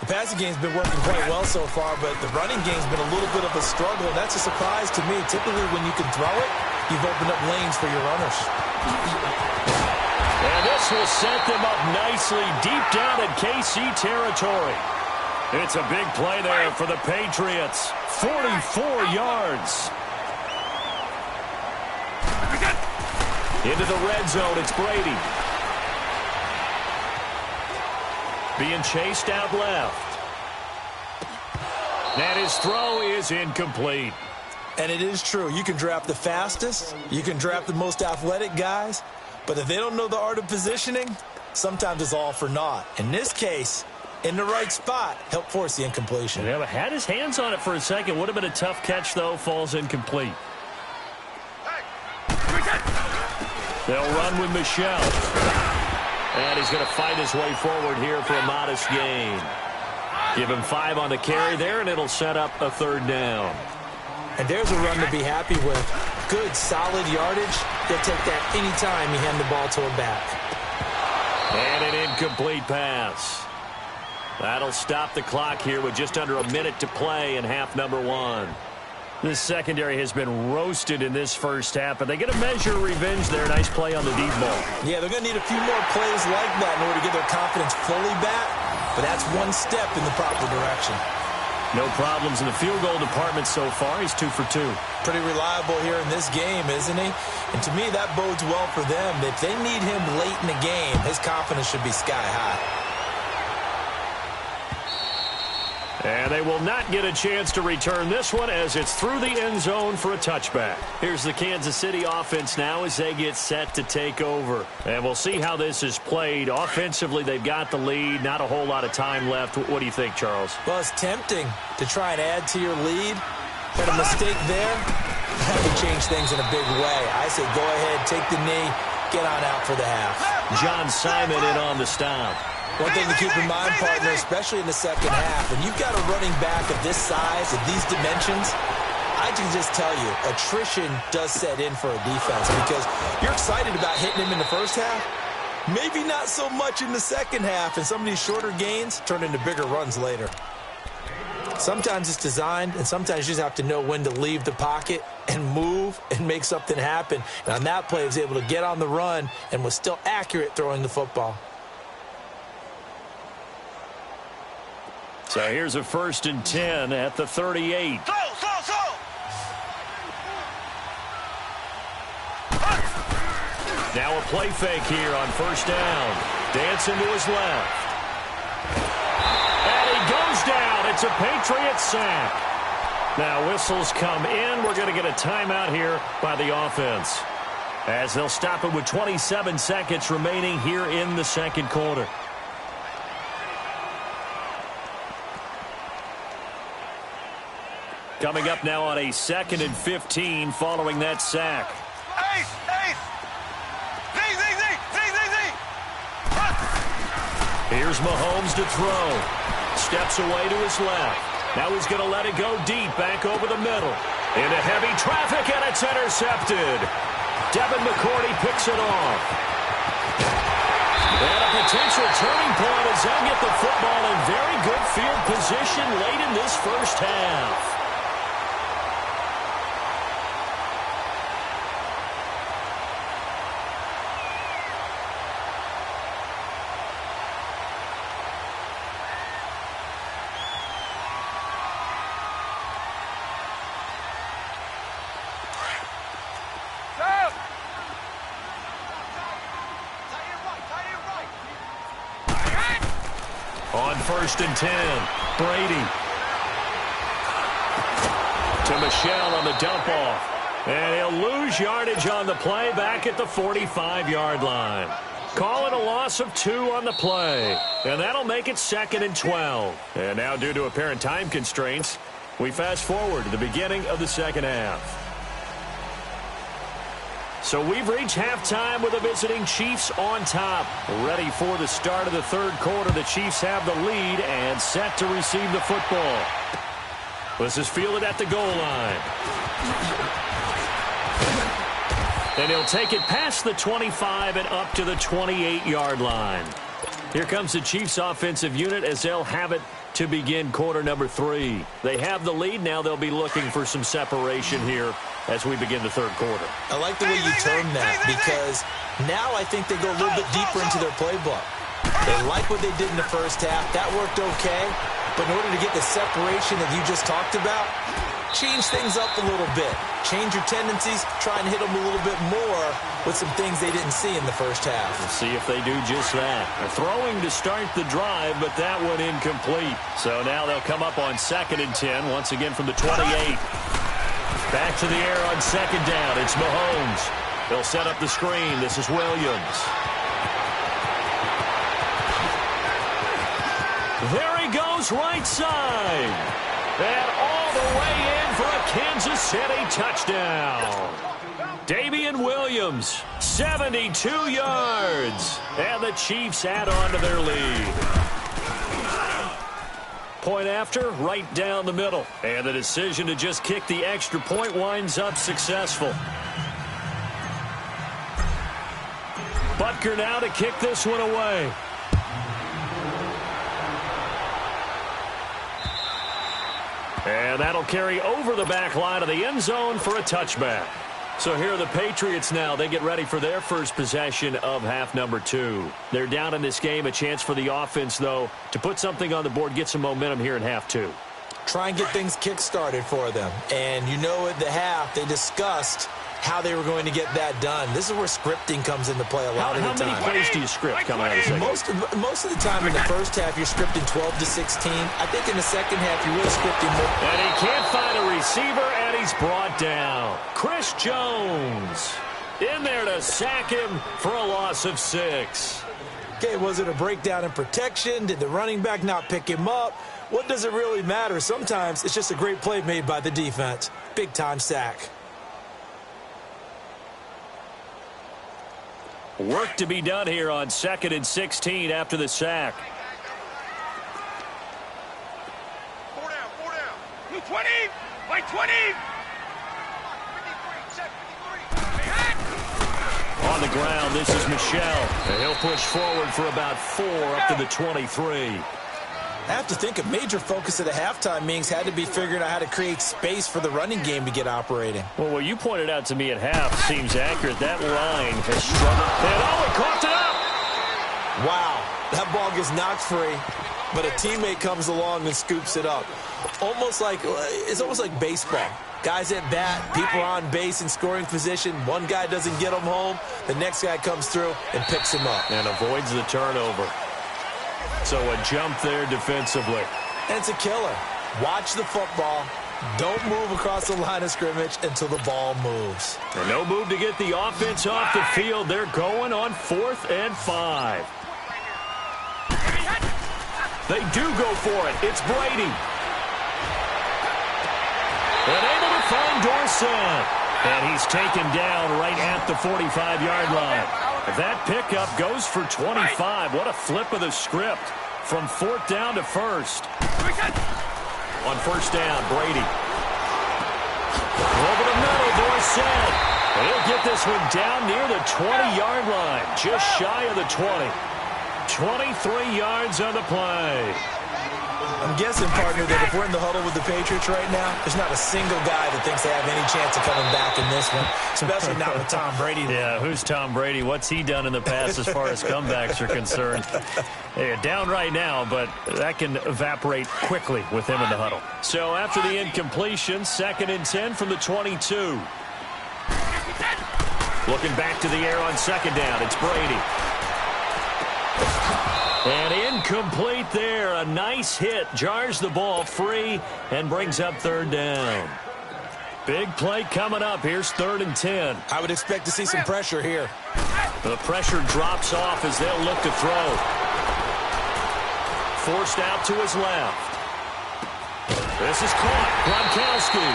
Speaker 3: The passing game's been working quite well so far, but the running game's been a little bit of a struggle, and that's a surprise to me. Typically, when you can throw it, you've opened up lanes for your runners.
Speaker 2: And this will set them up nicely deep down in KC territory. It's a big play there for the Patriots. 44 yards. Into the red zone, it's Brady. Being chased out left. And his throw is incomplete.
Speaker 3: And it is true. You can draft the fastest. You can draft the most athletic guys. But if they don't know the art of positioning, sometimes it's all for naught. In this case, in the right spot, helped force the incompletion.
Speaker 2: Yeah, but had his hands on it for a second. Would have been a tough catch, though. Falls incomplete. They'll run with Michel. And he's going to fight his way forward here for a modest gain. Give him 5 on the carry there, and it'll set up a 3rd down.
Speaker 3: And there's a run to be happy with. Good, solid yardage. They'll take that any time you hand the ball to a back.
Speaker 2: And an incomplete pass. That'll stop the clock here with just under a minute to play in half number 1. This secondary has been roasted in this first half, but they get a measure of revenge there. Nice play on the deep ball.
Speaker 3: Yeah, they're going to need a few more plays like that in order to get their confidence fully back, but that's one step in the proper direction.
Speaker 2: No problems in the field goal department so far. He's 2 for 2.
Speaker 3: Pretty reliable here in this game, isn't he? And to me, that bodes well for them. If they need him late in the game, his confidence should be sky high.
Speaker 2: And they will not get a chance to return this one as it's through the end zone for a touchback. Here's the Kansas City offense now as they get set to take over. And we'll see how this is played. Offensively, they've got the lead. Not a whole lot of time left. What do you think, Charles?
Speaker 3: Well, it's tempting to try and add to your lead. But a mistake there, that could change things in a big way. I say go ahead, take the knee, get on out for the half.
Speaker 2: John Simon in on the stop.
Speaker 3: One thing to keep in mind, partner, especially in the second half, when you've got a running back of this size, of these dimensions, I can just tell you, attrition does set in for a defense because you're excited about hitting him in the first half, maybe not so much in the second half, and some of these shorter gains turn into bigger runs later. Sometimes it's designed, and sometimes you just have to know when to leave the pocket and move and make something happen. And on that play, he was able to get on the run and was still accurate throwing the football.
Speaker 2: So here's a 1st and 10 at the 38. Now a play fake here on 1st down. Dancing to his left. And he goes down. It's a Patriots sack. Now whistles come in. We're going to get a timeout here by the offense, as they'll stop it with 27 seconds remaining here in the second quarter. Coming up now on a 2nd and 15 following that sack.
Speaker 1: Ace!
Speaker 2: Here's Mahomes to throw. Steps away to his left. Now he's going to let it go deep back over the middle. Into heavy traffic, and it's intercepted. Devin McCourty picks it off. And a potential turning point as they'll get the football in very good field position late in this first half. On 1st and 10, Brady. To Michelle on the dump-off. And he'll lose yardage on the play back at the 45-yard line. Call it a loss of 2 on the play. And that'll make it 2nd and 12. And now, due to apparent time constraints, we fast forward to the beginning of the second half. So we've reached halftime with the visiting Chiefs on top. Ready for the start of the third quarter. The Chiefs have the lead and set to receive the football. This is fielded at the goal line. And he'll take it past the 25 and up to the 28-yard line. Here comes the Chiefs offensive unit as they'll have it to begin quarter number 3. They have the lead. Now they'll be looking for some separation here as we begin the third quarter.
Speaker 3: I like the way you term that, because now I think they go a little bit deeper into their playbook. They like what they did in the first half. That worked okay. But in order to get the separation that you just talked about, change things up a little bit. Change your tendencies. Try and hit them a little bit more with some things they didn't see in the first half.
Speaker 2: We'll see if they do just that. They're throwing to start the drive, but that one incomplete. So now they'll come up on 2nd and 10, once again from the 28. Back to the air on 2nd down. It's Mahomes. They'll set up the screen. This is Williams. There he goes, right side. And all the way in for a Kansas City touchdown. Damian Williams, 72 yards. And the Chiefs add on to their lead. Point after, right down the middle. And the decision to just kick the extra point winds up successful. Butker now to kick this one away. And that'll carry over the back line of the end zone for a touchback. So here are the Patriots now. They get ready for their first possession of half number 2. They're down in this game. A chance for the offense, though, to put something on the board, get some momentum here in half 2.
Speaker 3: Try and get things kick-started for them. And you know at the half, they discussed how they were going to get that done. This is where scripting comes into play a lot of the time.
Speaker 2: How many plays do you script coming out of the second?
Speaker 3: Most of the time in the first half, you're scripting 12 to 16. I think in the second half, you're really scripting more.
Speaker 2: And he can't find a receiver, and he's brought down. Chris Jones in there to sack him for a loss of 6.
Speaker 3: Okay, was it a breakdown in protection? Did the running back not pick him up? What does it really matter? Sometimes it's just a great play made by the defense. Big-time sack.
Speaker 2: Work to be done here on 2nd and 16 after the sack.
Speaker 1: 4 down. 20, like 20.
Speaker 2: On the ground, this is Michelle. And he'll push forward for about 4 up to the 23.
Speaker 3: I have to think a major focus of the halftime meetings had to be figuring out how to create space for the running game to get operating.
Speaker 2: Well, what you pointed out to me at half seems accurate. That line has struggled. And he caught it up!
Speaker 3: Wow, that ball gets knocked free, but a teammate comes along and scoops it up. It's almost like baseball. Guys at bat, people on base in scoring position. One guy doesn't get them home. The next guy comes through and picks him up.
Speaker 2: And avoids the turnover. So a jump there defensively.
Speaker 3: And it's a killer. Watch the football. Don't move across the line of scrimmage until the ball moves.
Speaker 2: And no move to get the offense off the field. They're going on 4th and 5. They do go for it. It's Brady. find Dorsett. And he's taken down right at the 45-yard line. That pickup goes for 25. What a flip of the script from 4th down to 1st. On 1st down, Brady. Over the middle, Dorsett. And he'll get this one down near the 20-yard line, just shy of the 20. 23 yards on the play.
Speaker 3: I'm guessing, partner, that if we're in the huddle with the Patriots right now, there's not a single guy that thinks they have any chance of coming back in this one, especially not with Tom Brady.
Speaker 2: Yeah, who's Tom Brady? What's he done in the past as far as comebacks are concerned? Yeah, down right now, but that can evaporate quickly with him in the huddle. So after the incompletion, 2nd and 10 from the 22. Looking back to the air on 2nd down, it's Brady. And incomplete there. A nice hit. Jars the ball free and brings up 3rd down. Big play coming up. Here's 3rd and 10.
Speaker 3: I would expect to see some pressure here.
Speaker 2: The pressure drops off as they'll look to throw. Forced out to his left. This is caught. Gronkowski.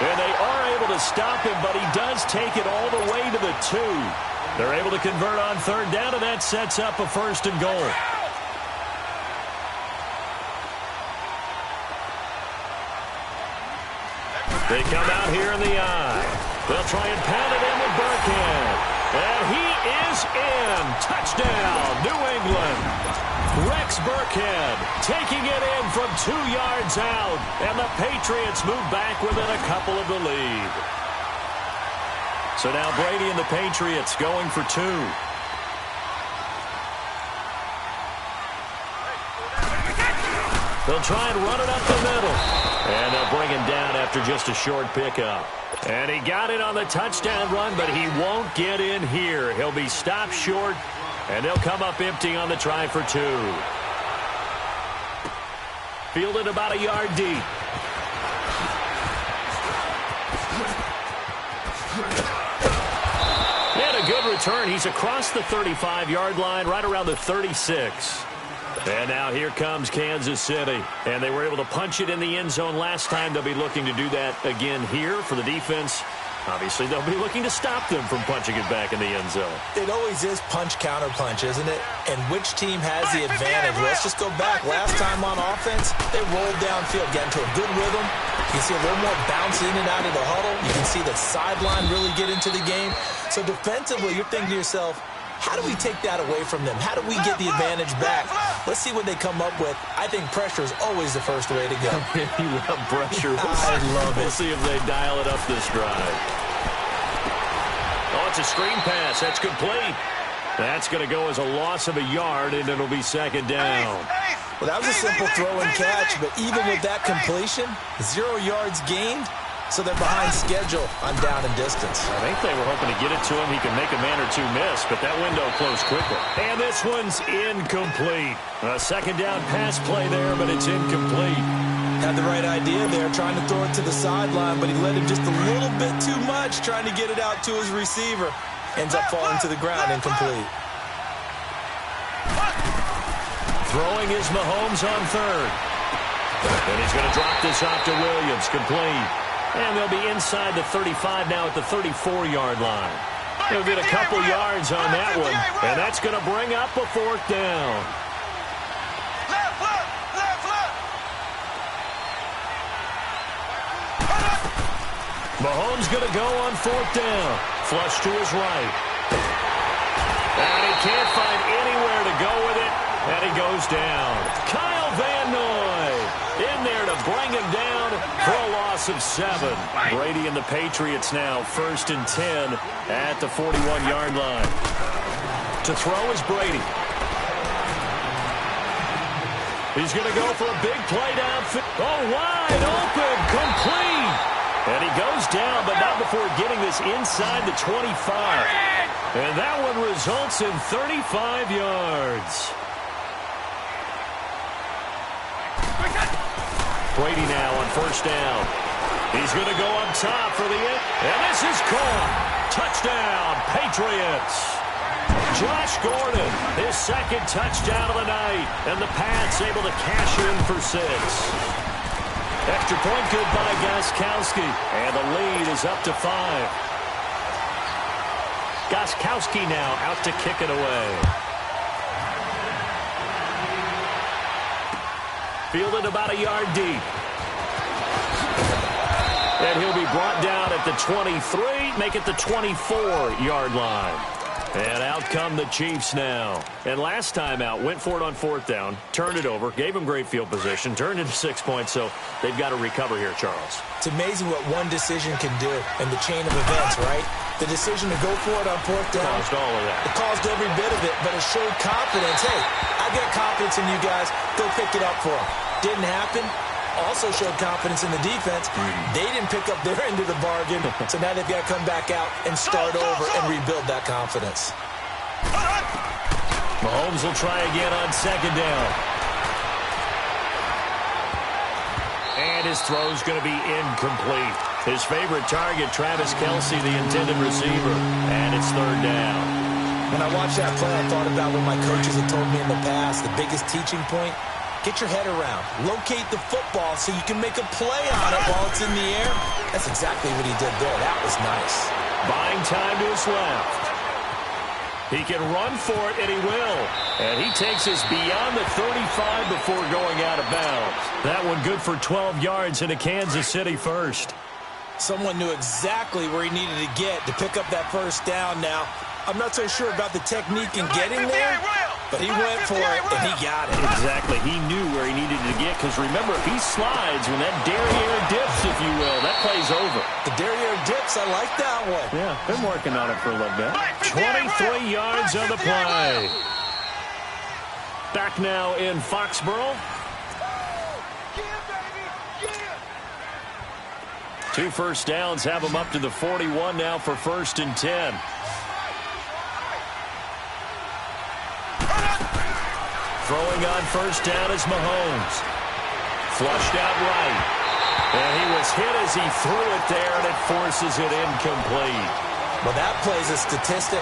Speaker 2: And they are able to stop him, but he does take it all the way to the 2. They're able to convert on 3rd down, and that sets up a 1st and goal. They come out here in the eye. They'll try and pound it in with Burkhead. And he is in. Touchdown, New England. Rex Burkhead taking it in from 2 yards out. And the Patriots move back within a couple of the lead. So now Brady and the Patriots going for 2. They'll try and run it up the middle. And they'll bring him down after just a short pickup. And he got it on the touchdown run, but he won't get in here. He'll be stopped short, and they'll come up empty on the try for 2. Fielded about a yard deep. And a good return. He's across the 35-yard line, right around the 36. And now here comes Kansas City. And they were able to punch it in the end zone last time. They'll be looking to do that again here for the defense. Obviously, they'll be looking to stop them from punching it back in the end zone.
Speaker 3: It always is punch-counter-punch, isn't it? And which team has the advantage? Let's just go back. Last time on offense, they rolled downfield, got into a good rhythm. You can see a little more bounce in and out of the huddle. You can see the sideline really get into the game. So defensively, you're thinking to yourself, how do we take that away from them? How do we get the advantage back? Let's see what they come up with. I think pressure is always the first way to go.
Speaker 2: You love pressure.
Speaker 3: I love it.
Speaker 2: We'll see if they dial it up this drive. Oh, it's a screen pass. That's complete. That's going to go as a loss of a yard, and it'll be 2nd down.
Speaker 3: Well, that was a simple throw and catch, but even with that completion, 0 yards gained. So they're behind schedule on down and distance.
Speaker 2: I think they were hoping to get it to him. He can make a man or 2 miss, but that window closed quickly. And this one's incomplete. A 2nd down pass play there, but it's incomplete.
Speaker 3: Had the right idea there, trying to throw it to the sideline, but he led him just a little bit too much, trying to get it out to his receiver. Ends up falling to the ground, incomplete.
Speaker 2: Throwing is Mahomes on 3rd. And he's going to drop this off to Williams, complete. And they'll be inside the 35 now at the 34-yard line. They'll get a couple yards on that one, and that's going to bring up a 4th down. Mahomes going to go on 4th down. Flush to his right. And he can't find anywhere to go with it, and he goes down. Kyle Van Noy in there to bring him down for a loss of 7. Brady and the Patriots now 1st and 10 at the 41-yard line. To throw is Brady. He's going to go for a big play downfield. Oh, wide open, complete. And he goes down, but not before getting this inside the 25. And that one results in 35 yards. Brady now on 1st down. He's going to go up top for the end. And this is caught. Touchdown, Patriots. Josh Gordon, his 2nd touchdown of the night. And the Pats able to cash in for 6. Extra point good by Gostkowski. And the lead is up to 5. Gostkowski now out to kick it away. Fielded about a yard deep. And he'll be brought down at the 23, make it the 24-yard line. And out come the Chiefs now. And last time out, went for it on 4th down, turned it over, gave them great field position, turned into 6 points, so they've got to recover here, Charles.
Speaker 3: It's amazing what one decision can do in the chain of events, right? The decision to go for it on 4th down.
Speaker 2: Caused all of that.
Speaker 3: It caused every bit of it, but it showed confidence. Hey, I got confidence in you guys. Go pick it up for them. Didn't happen. Also showed confidence in the defense. They didn't pick up their end of the bargain, so now they've got to come back out and start over and rebuild that confidence.
Speaker 2: Mahomes will try again on 2nd down. And his throw's going to be incomplete. His favorite target, Travis Kelce, the intended receiver. And it's 3rd down.
Speaker 3: When I watched that play, I thought about what my coaches have told me in the past. The biggest teaching point, get your head around. Locate the football so you can make a play on it while it's in the air. That's exactly what he did there. That was nice.
Speaker 2: Buying time to his left. He can run for it, and he will. And he takes us beyond the 35 before going out of bounds. That one good for 12 yards into Kansas City first.
Speaker 3: Someone knew exactly where he needed to get to pick up that 1st down now. I'm not so sure about the technique in getting there, but he went for it, and he got it.
Speaker 2: Exactly. He knew where he needed to get, because remember, if he slides, when that derriere dips, if you will, that play's over.
Speaker 3: The derriere dips, I like that one.
Speaker 2: Yeah, been working on it for a little bit. 23 yards on the play. Back now in Foxborough. 2 first downs have him up to the 41 now for 1st and 10. Throwing on 1st down is Mahomes. Flushed out right. And he was hit as he threw it there, and it forces it incomplete.
Speaker 3: Well, that plays a statistic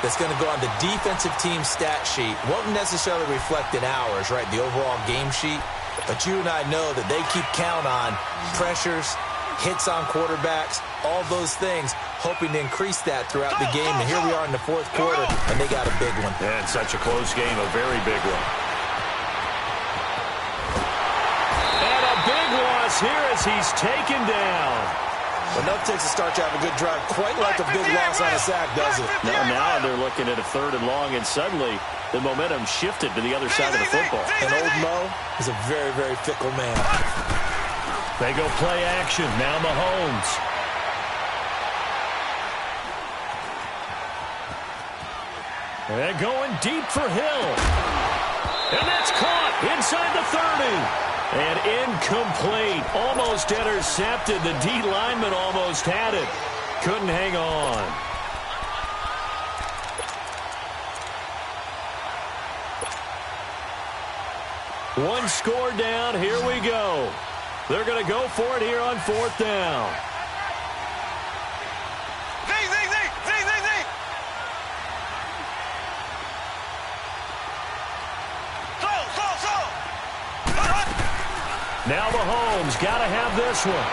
Speaker 3: that's going to go on the defensive team stat sheet. Won't necessarily reflect in ours, right, the overall game sheet. But you and I know that they keep count on pressures, hits on quarterbacks, all those things, hoping to increase that throughout the game. And here we are in the 4th quarter, and they got a big one.
Speaker 2: And such a close game, a very big one. And a big loss here as he's taken down.
Speaker 3: Enough takes a start to have a good drive, quite like a big loss on a sack, does it?
Speaker 2: Now they're looking at a 3rd and long, and suddenly the momentum shifted to the other side of the football.
Speaker 3: And old Mo is a very, very fickle man.
Speaker 2: They go play action. Now Mahomes. And going deep for Hill. And that's caught inside the 30. And incomplete. Almost intercepted. The D lineman almost had it. Couldn't hang on. One score down. Here we go. They're going to go for it here on 4th down. Now Mahomes got to have this one.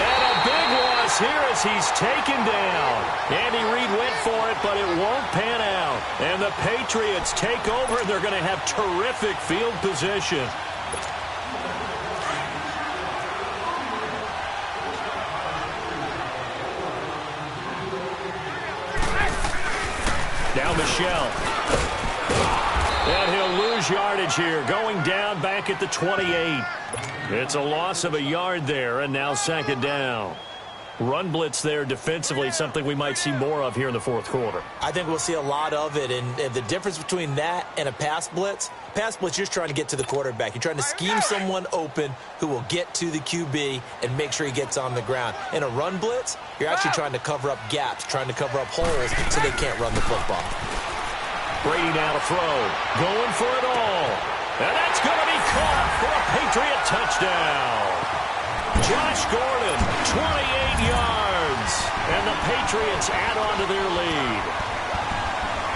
Speaker 2: And a big loss here as he's taken down. Andy Reid went for it, but it won't pan out. And the Patriots take over. They're going to have terrific field position. Now Michelle. And he'll lose yardage here, going down back at the 28. It's a loss of a yard there, and now 2nd down. Run blitz there defensively, something we might see more of here in the 4th quarter.
Speaker 3: I think we'll see a lot of it, and the difference between that and a pass blitz, you're just trying to get to the quarterback. You're trying to scheme someone open who will get to the QB and make sure he gets on the ground. In a run blitz, you're actually trying to cover up gaps, trying to cover up holes so they can't run the football.
Speaker 2: Brady now to throw. Going for it all. And that's going to be caught for a Patriot touchdown. Josh Gordon, 28 yards. And the Patriots add on to their lead.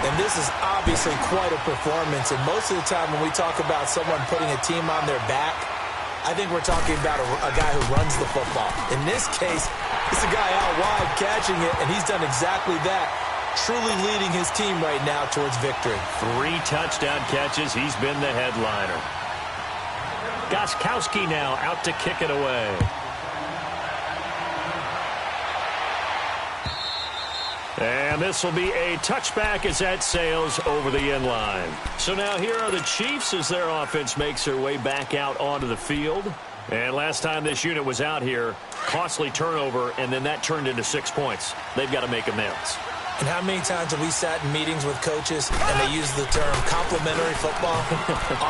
Speaker 3: And this is obviously quite a performance. And most of the time when we talk about someone putting a team on their back, I think we're talking about a guy who runs the football. In this case, it's a guy out wide catching it, and he's done exactly that, truly leading his team right now towards victory.
Speaker 2: 3 touchdown catches. He's been the headliner. Gostkowski now out to kick it away. And this will be a touchback as that sails over the end line. So now here are the Chiefs as their offense makes their way back out onto the field. And last time this unit was out here, costly turnover, and then that turned into 6 points. They've got to make amends.
Speaker 3: And how many times have we sat in meetings with coaches and they use the term complementary football?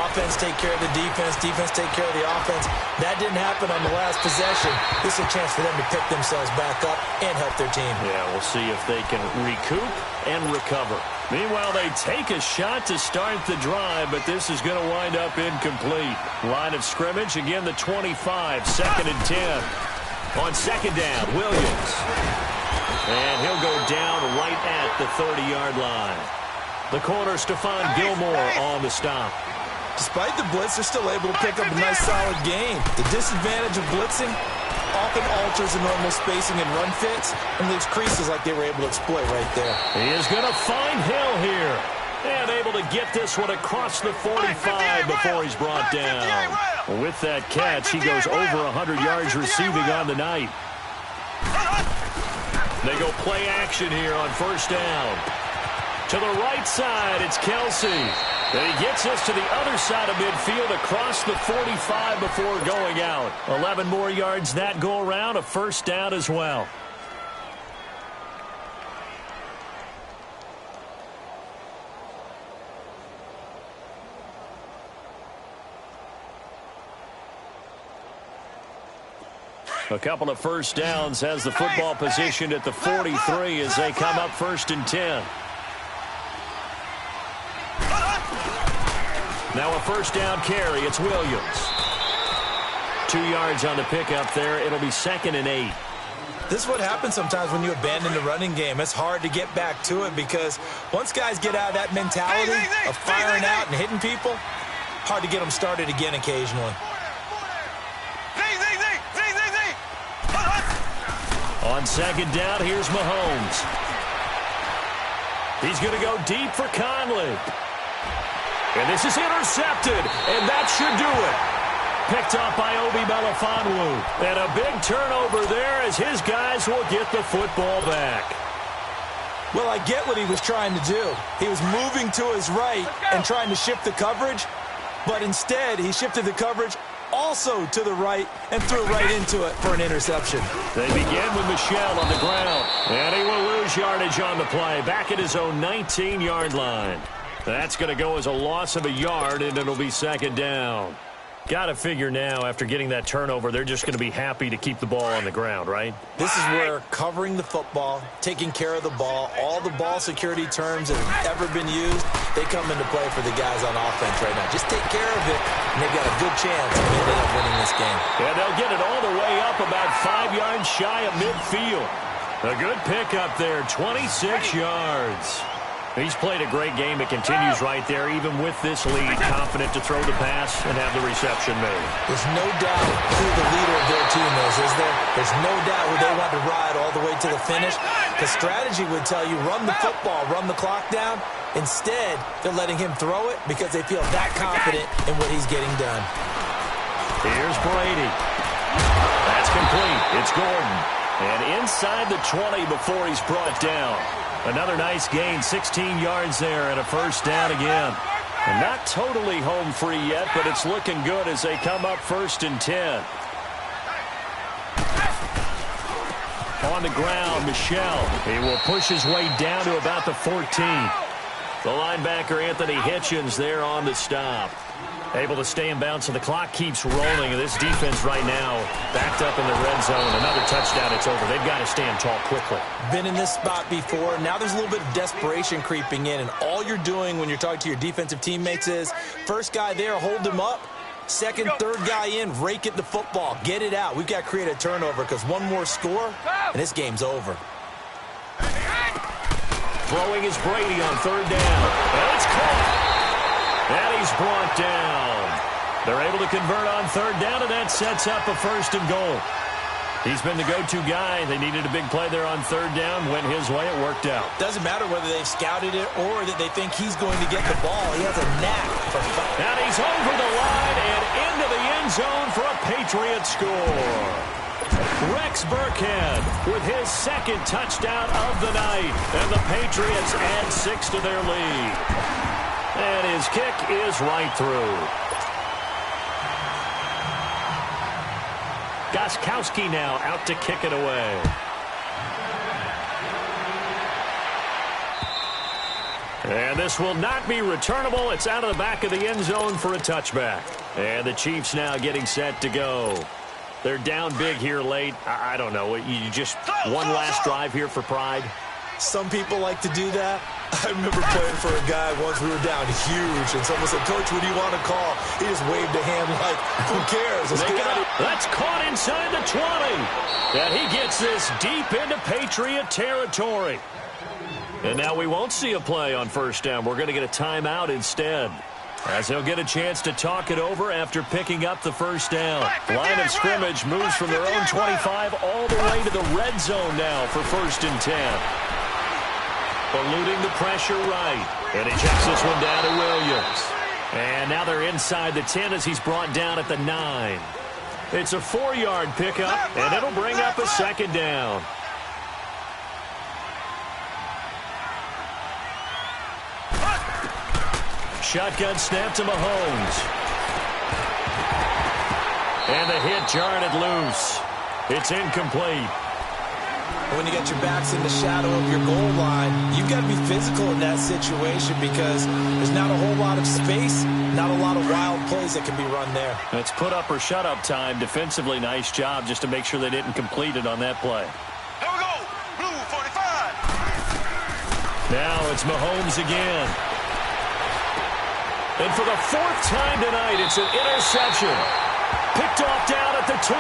Speaker 3: Offense take care of the defense, defense take care of the offense. That didn't happen on the last possession. This is a chance for them to pick themselves back up and help their team.
Speaker 2: Yeah, we'll see if they can recoup and recover. Meanwhile, they take a shot to start the drive, but this is going to wind up incomplete. Line of scrimmage, again the 25, 2nd and 10. On 2nd down, Williams. And he'll go down right at the 30-yard line. The corner, Stephon Gilmore, on the stop.
Speaker 3: Despite the blitz, they're still able to pick up a nice, solid gain. The disadvantage of blitzing often alters the normal spacing and run fits, and leaves creases like they were able to exploit right there.
Speaker 2: He is going to find Hill here. And able to get this one across the 45 before he's brought down. With that catch, he goes over 100 yards receiving on the night. They go play action here on 1st down. To the right side, it's Kelsey. And he gets us to the other side of midfield across the 45 before going out. 11 more yards that go around, a 1st down as well. A couple of 1st downs has the football positioned at the 43 as they come up 1st and 10. Now a 1st down carry. It's Williams. 2 yards on the pickup there. It'll be 2nd and 8.
Speaker 3: This is what happens sometimes when you abandon the running game. It's hard to get back to it because once guys get out of that mentality of firing out and hitting people, hard to get them started again occasionally.
Speaker 2: On 2nd down, here's Mahomes. He's going to go deep for Conley. And this is intercepted, and that should do it. Picked off by Obi Melifonwu. And a big turnover there as his guys will get the football back.
Speaker 3: Well, I get what he was trying to do. He was moving to his right and trying to shift the coverage, but instead he shifted the coverage also to the right and threw right into it for an interception.
Speaker 2: They begin with Michel on the ground, and he will lose yardage on the play, back at his own 19-yard line. That's going to go as a loss of a yard, and it'll be 2nd down. Got to figure now, after getting that turnover, they're just going to be happy to keep the ball on the ground, right?
Speaker 3: This is where covering the football, taking care of the ball, all the ball security terms that have ever been used, they come into play for the guys on offense right now. Just take care of it, and they've got a good chance of ending up winning this game.
Speaker 2: And they'll get it all the way up about 5 yards shy of midfield. A good pickup there, 26 yards. He's played a great game. It continues right there, even with this lead, confident to throw the pass and have the reception made.
Speaker 3: There's no doubt who the leader of their team is there? There's no doubt who they want to ride all the way to the finish. The strategy would tell you, run the football, run the clock down. Instead, they're letting him throw it because they feel that confident in what he's getting done.
Speaker 2: Here's Brady. That's complete. It's Gordon. And inside the 20 before he's brought down. Another nice gain, 16 yards there, and a 1st down again. And not totally home free yet, but it's looking good as they come up 1st and 10. On the ground, Michel. He will push his way down to about the 14. The linebacker, Anthony Hitchens, there on the stop. Able to stay in bounds, so the clock keeps rolling. And this defense right now backed up in the red zone. Another touchdown, it's over. They've got to stand tall quickly.
Speaker 3: Been in this spot before. Now there's a little bit of desperation creeping in. And all you're doing when you're talking to your defensive teammates is, first guy there, hold him up. Second, third guy in, rake at the football. Get it out. We've got to create a turnover because one more score, and this game's over.
Speaker 2: Throwing is Brady on 3rd down. And it's caught. And he's brought down. They're able to convert on third down, and that sets up a 1st and goal. He's been the go-to guy. They needed a big play there on third down. Went his way. It worked out.
Speaker 3: Doesn't matter whether they've scouted it or that they think he's going to get the ball. He has a knack for fun.
Speaker 2: And he's over the line and into the end zone for a Patriot score. Rex Burkhead with his 2nd touchdown of the night. And the Patriots add 6 to their lead. And his kick is right through. Gostkowski now out to kick it away. And this will not be returnable. It's out of the back of the end zone for a touchback. And the Chiefs now getting set to go. They're down big here late. I don't know. You just one last drive here for pride?
Speaker 3: Some people like to do that. I remember playing for a guy once. We were down huge, and someone said, "Coach, what do you want to call?" He just waved a hand like, who cares? Let's get out of here.
Speaker 2: That's caught inside the 20. And he gets this deep into Patriot territory. And now we won't see a play on 1st down. We're going to get a timeout instead, as he'll get a chance to talk it over after picking up the 1st down. Line of scrimmage moves from their own 25 all the way to the red zone now for 1st and 10. Eluding the pressure right. And he checks this one down to Williams. And now they're inside the 10 as he's brought down at the 9. It's a 4-yard pickup, and it'll bring up a 2nd down. Shotgun snap to Mahomes. And the hit jarred it loose. It's incomplete.
Speaker 3: When you got your backs in the shadow of your goal line, you've got to be physical in that situation because there's not a whole lot of space, not a lot of wild plays that can be run there.
Speaker 2: It's put up or shut up time. Defensively, nice job just to make sure they didn't complete it on that play.
Speaker 1: Here we go. Blue 45.
Speaker 2: Now it's Mahomes again. And for the 4th time tonight, it's an interception. Picked off down at the 2.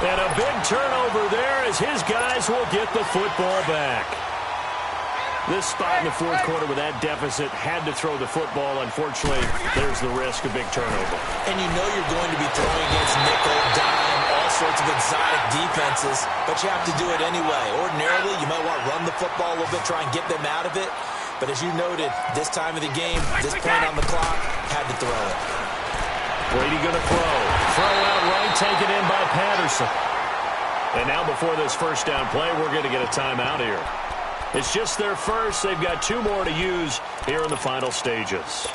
Speaker 2: And a big turnover there as his guys will get the football back. This spot in the 4th quarter with that deficit had to throw the football. Unfortunately, there's the risk of big turnover.
Speaker 3: And you know you're going to be throwing against nickel, dime, all sorts of exotic defenses, but you have to do it anyway. Ordinarily, you might want to run the football a little bit, try and get them out of it. But as you noted, this time of the game, this point on the clock, had to throw it.
Speaker 2: Brady going to throw. Throw out right, taken in by Patterson. And now before this 1st down play, we're going to get a timeout here. It's just their first. They've got 2 more to use here in the final stages.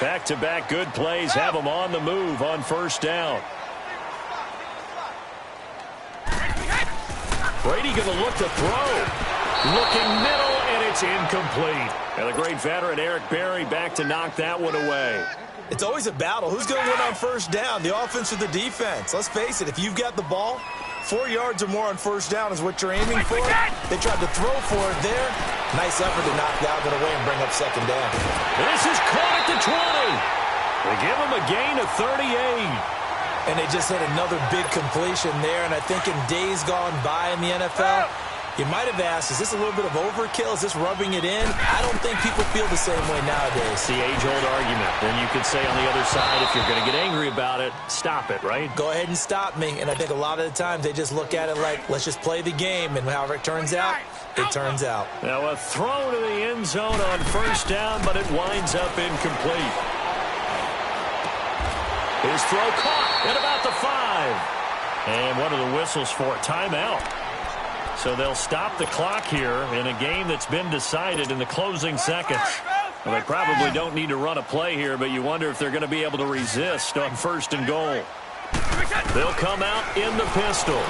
Speaker 2: Back-to-back good plays have them on the move on 1st down. Brady going to look to throw. Looking middle, and it's incomplete. And the great veteran Eric Berry back to knock that one away.
Speaker 3: It's always a battle. Who's going to win on 1st down, the offense or the defense? Let's face it, if you've got the ball, 4 yards or more on 1st down is what you're aiming for. They tried to throw for it there. Nice effort to knock that one away and bring up 2nd down.
Speaker 2: This is caught at the 20. They give him a gain of 38.
Speaker 3: And they just hit another big completion there. And I think in days gone by in the NFL, you might have asked, is this a little bit of overkill? Is this rubbing it in? I don't think people feel the same way nowadays.
Speaker 2: The age-old argument. Then you could say on the other side, if you're going to get angry about it, stop it, right?
Speaker 3: Go ahead and stop me. And I think a lot of the times they just look at it like, let's just play the game. And however it turns out, it turns out.
Speaker 2: Now a throw to the end zone on 1st down, but it winds up incomplete. His throw caught at about the 5. And what are the whistles for? Timeout. So they'll stop the clock here in a game that's been decided in the closing seconds. Well, they probably don't need to run a play here, but you wonder if they're going to be able to resist on 1st and goal. They'll come out in the pistol.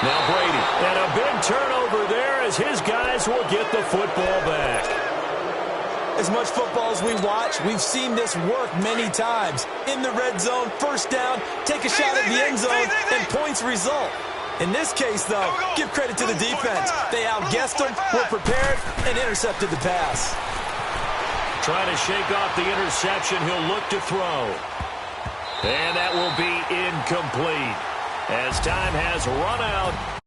Speaker 2: Now Brady. And a big turnover there as his guys will get the football back.
Speaker 3: As much football as we watch, we've seen this work many times. In the red zone, 1st down, take a shot at the end zone, and points result. In this case, though, give credit to the defense. They outguessed them, were prepared, and intercepted the pass.
Speaker 2: Trying to shake off the interception. He'll look to throw. And that will be incomplete as time has run out